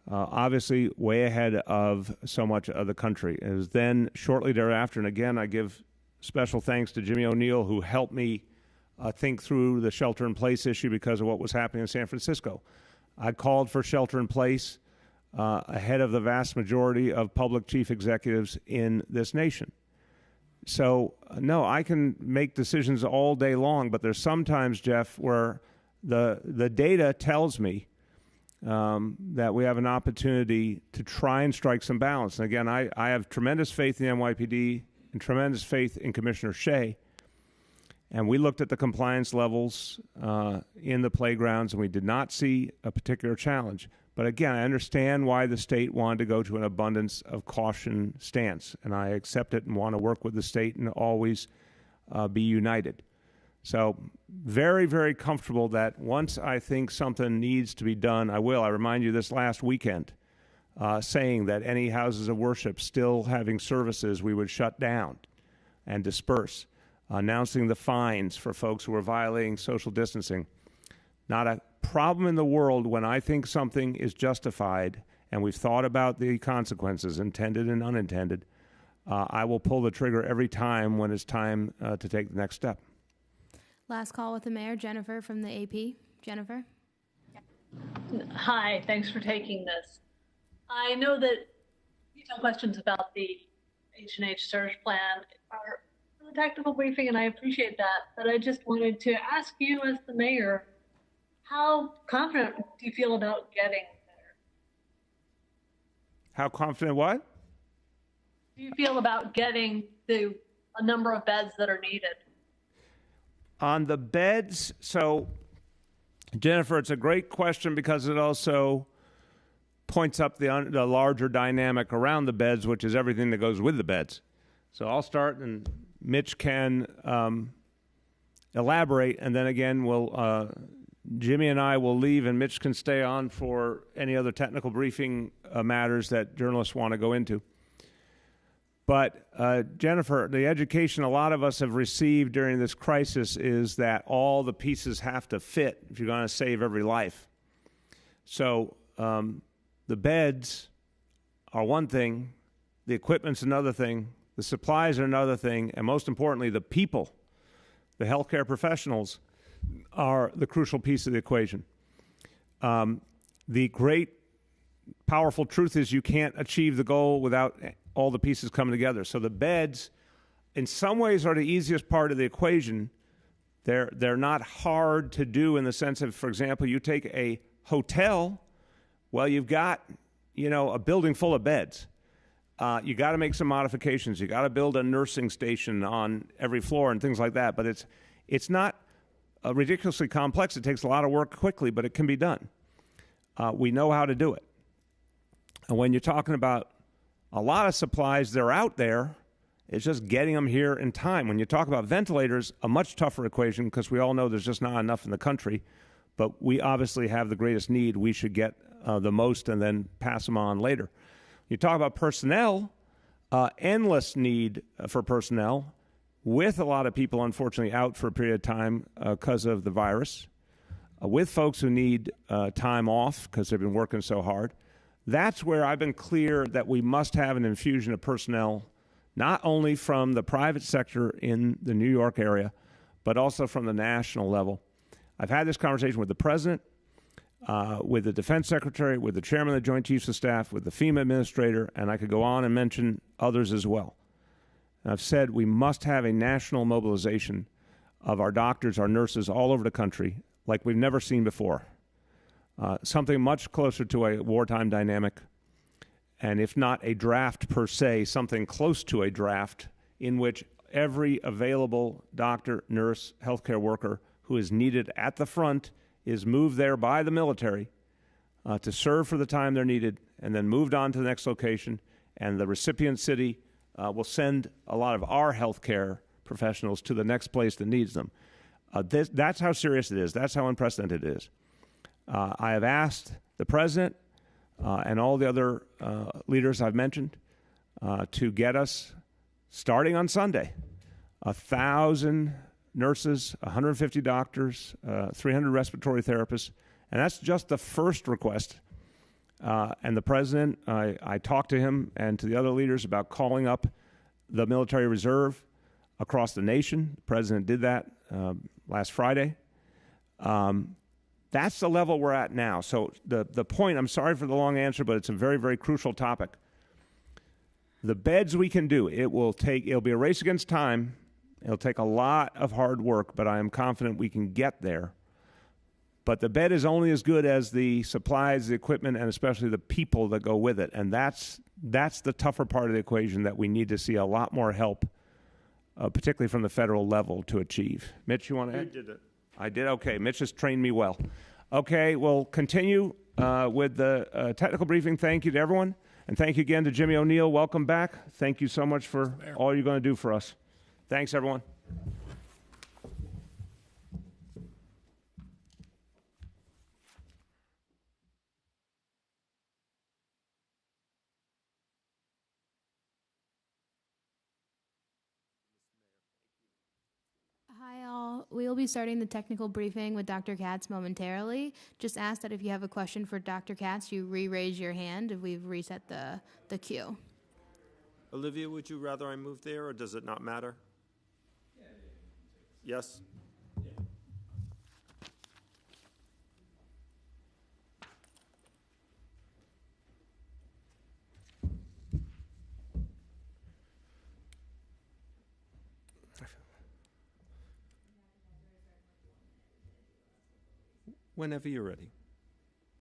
obviously way ahead of so much of the country. It was then shortly thereafter, and again, I give special thanks to Jimmy O'Neill, who helped me think through the shelter-in-place issue because of what was happening in San Francisco. I called for shelter-in-place ahead of the vast majority of public chief executives in this nation. So, no, I can make decisions all day long, but there's sometimes, Jeff, where the data tells me that we have an opportunity to try and strike some balance. And again, I have tremendous faith in the NYPD and tremendous faith in Commissioner Shea. And we looked at the compliance levels in the playgrounds, and we did not see a particular challenge. But again, I understand why the state wanted to go to an abundance of caution stance, and I accept it and want to work with the state and always be united. So very, very comfortable that once I think something needs to be done, I will. I remind you this last weekend, saying that any houses of worship still having services, we would shut down and disperse, announcing the fines for folks who are violating social distancing. Not a problem in the world when I think something is justified and we've thought about the consequences, intended and unintended. I will pull the trigger every time when it's time to take the next step. Last call with the mayor, Jennifer from the AP. Jennifer. Hi, thanks for taking this. I know that detailed questions about the H&H surge plan are a technical briefing, and I appreciate that. But I just wanted to ask you, as the mayor, how confident do you feel about getting there? How confident what? Do you feel about getting a number of beds that are needed? On the beds, so, Jennifer, it's a great question because it also points up the larger dynamic around the beds, which is everything that goes with the beds. So I'll start, and Mitch can elaborate, and then again, Jimmy and I will leave, and Mitch can stay on for any other technical briefing matters that journalists want to go into. But, Jennifer, the education a lot of us have received during this crisis is that all the pieces have to fit if you're going to save every life. So the beds are one thing, the equipment's another thing, the supplies are another thing, and most importantly, the people, the healthcare professionals, are the crucial piece of the equation. The great, powerful truth is you can't achieve the goal without all the pieces coming together. So the beds, in some ways, are the easiest part of the equation. They're not hard to do in the sense of, for example, you take a hotel, well, you've got, a building full of beds. You got to make some modifications. You got to build a nursing station on every floor and things like that. But it's not ridiculously complex. It takes a lot of work quickly, but it can be done. We know how to do it. And when you're talking about a lot of supplies, they're out there. It's just getting them here in time. When you talk about ventilators, a much tougher equation because we all know there's just not enough in the country. But we obviously have the greatest need. We should get the most and then pass them on later. You talk about personnel, endless need for personnel, with a lot of people, unfortunately, out for a period of time because of the virus, with folks who need time off because they've been working so hard. That's where I've been clear that we must have an infusion of personnel, not only from the private sector in the New York area, but also from the national level. I've had this conversation with the president, with the defense secretary, with the chairman of the Joint Chiefs of Staff, with the FEMA administrator, and I could go on and mention others as well. And I've said we must have a national mobilization of our doctors, our nurses all over the country like we've never seen before. Something much closer to a wartime dynamic, and if not a draft per se, something close to a draft in which every available doctor, nurse, healthcare worker who is needed at the front is moved there by the military to serve for the time they're needed and then moved on to the next location, and the recipient city will send a lot of our healthcare professionals to the next place that needs them. That's how serious it is. That's how unprecedented it is. I have asked the president and all the other leaders I've mentioned to get us, starting on Sunday, 1,000 nurses, 150 doctors, 300 respiratory therapists, and that's just the first request. And the president, I talked to him and to the other leaders about calling up the military reserve across the nation. The president did that last Friday. That's the level we're at now. So the point, I'm sorry for the long answer, but it's a very, very crucial topic. The beds we can do, it'll be a race against time. It'll take a lot of hard work, but I am confident we can get there. But the bed is only as good as the supplies, the equipment, and especially the people that go with it. And that's the tougher part of the equation that we need to see a lot more help, particularly from the federal level, to achieve. Mitch, you want to add? You did it. I did? Okay. Mitch has trained me well. Okay, we'll continue with the technical briefing. Thank you to everyone. And thank you again to Jimmy O'Neill. Welcome back. Thank you so much for all you're going to do for us. Thanks, everyone. Hi, all. We will be starting the technical briefing with Dr. Katz momentarily. Just ask that if you have a question for Dr. Katz, you re-raise your hand if we've reset the queue. Olivia, would you rather I move there, or does it not matter? Yes? Whenever you're ready.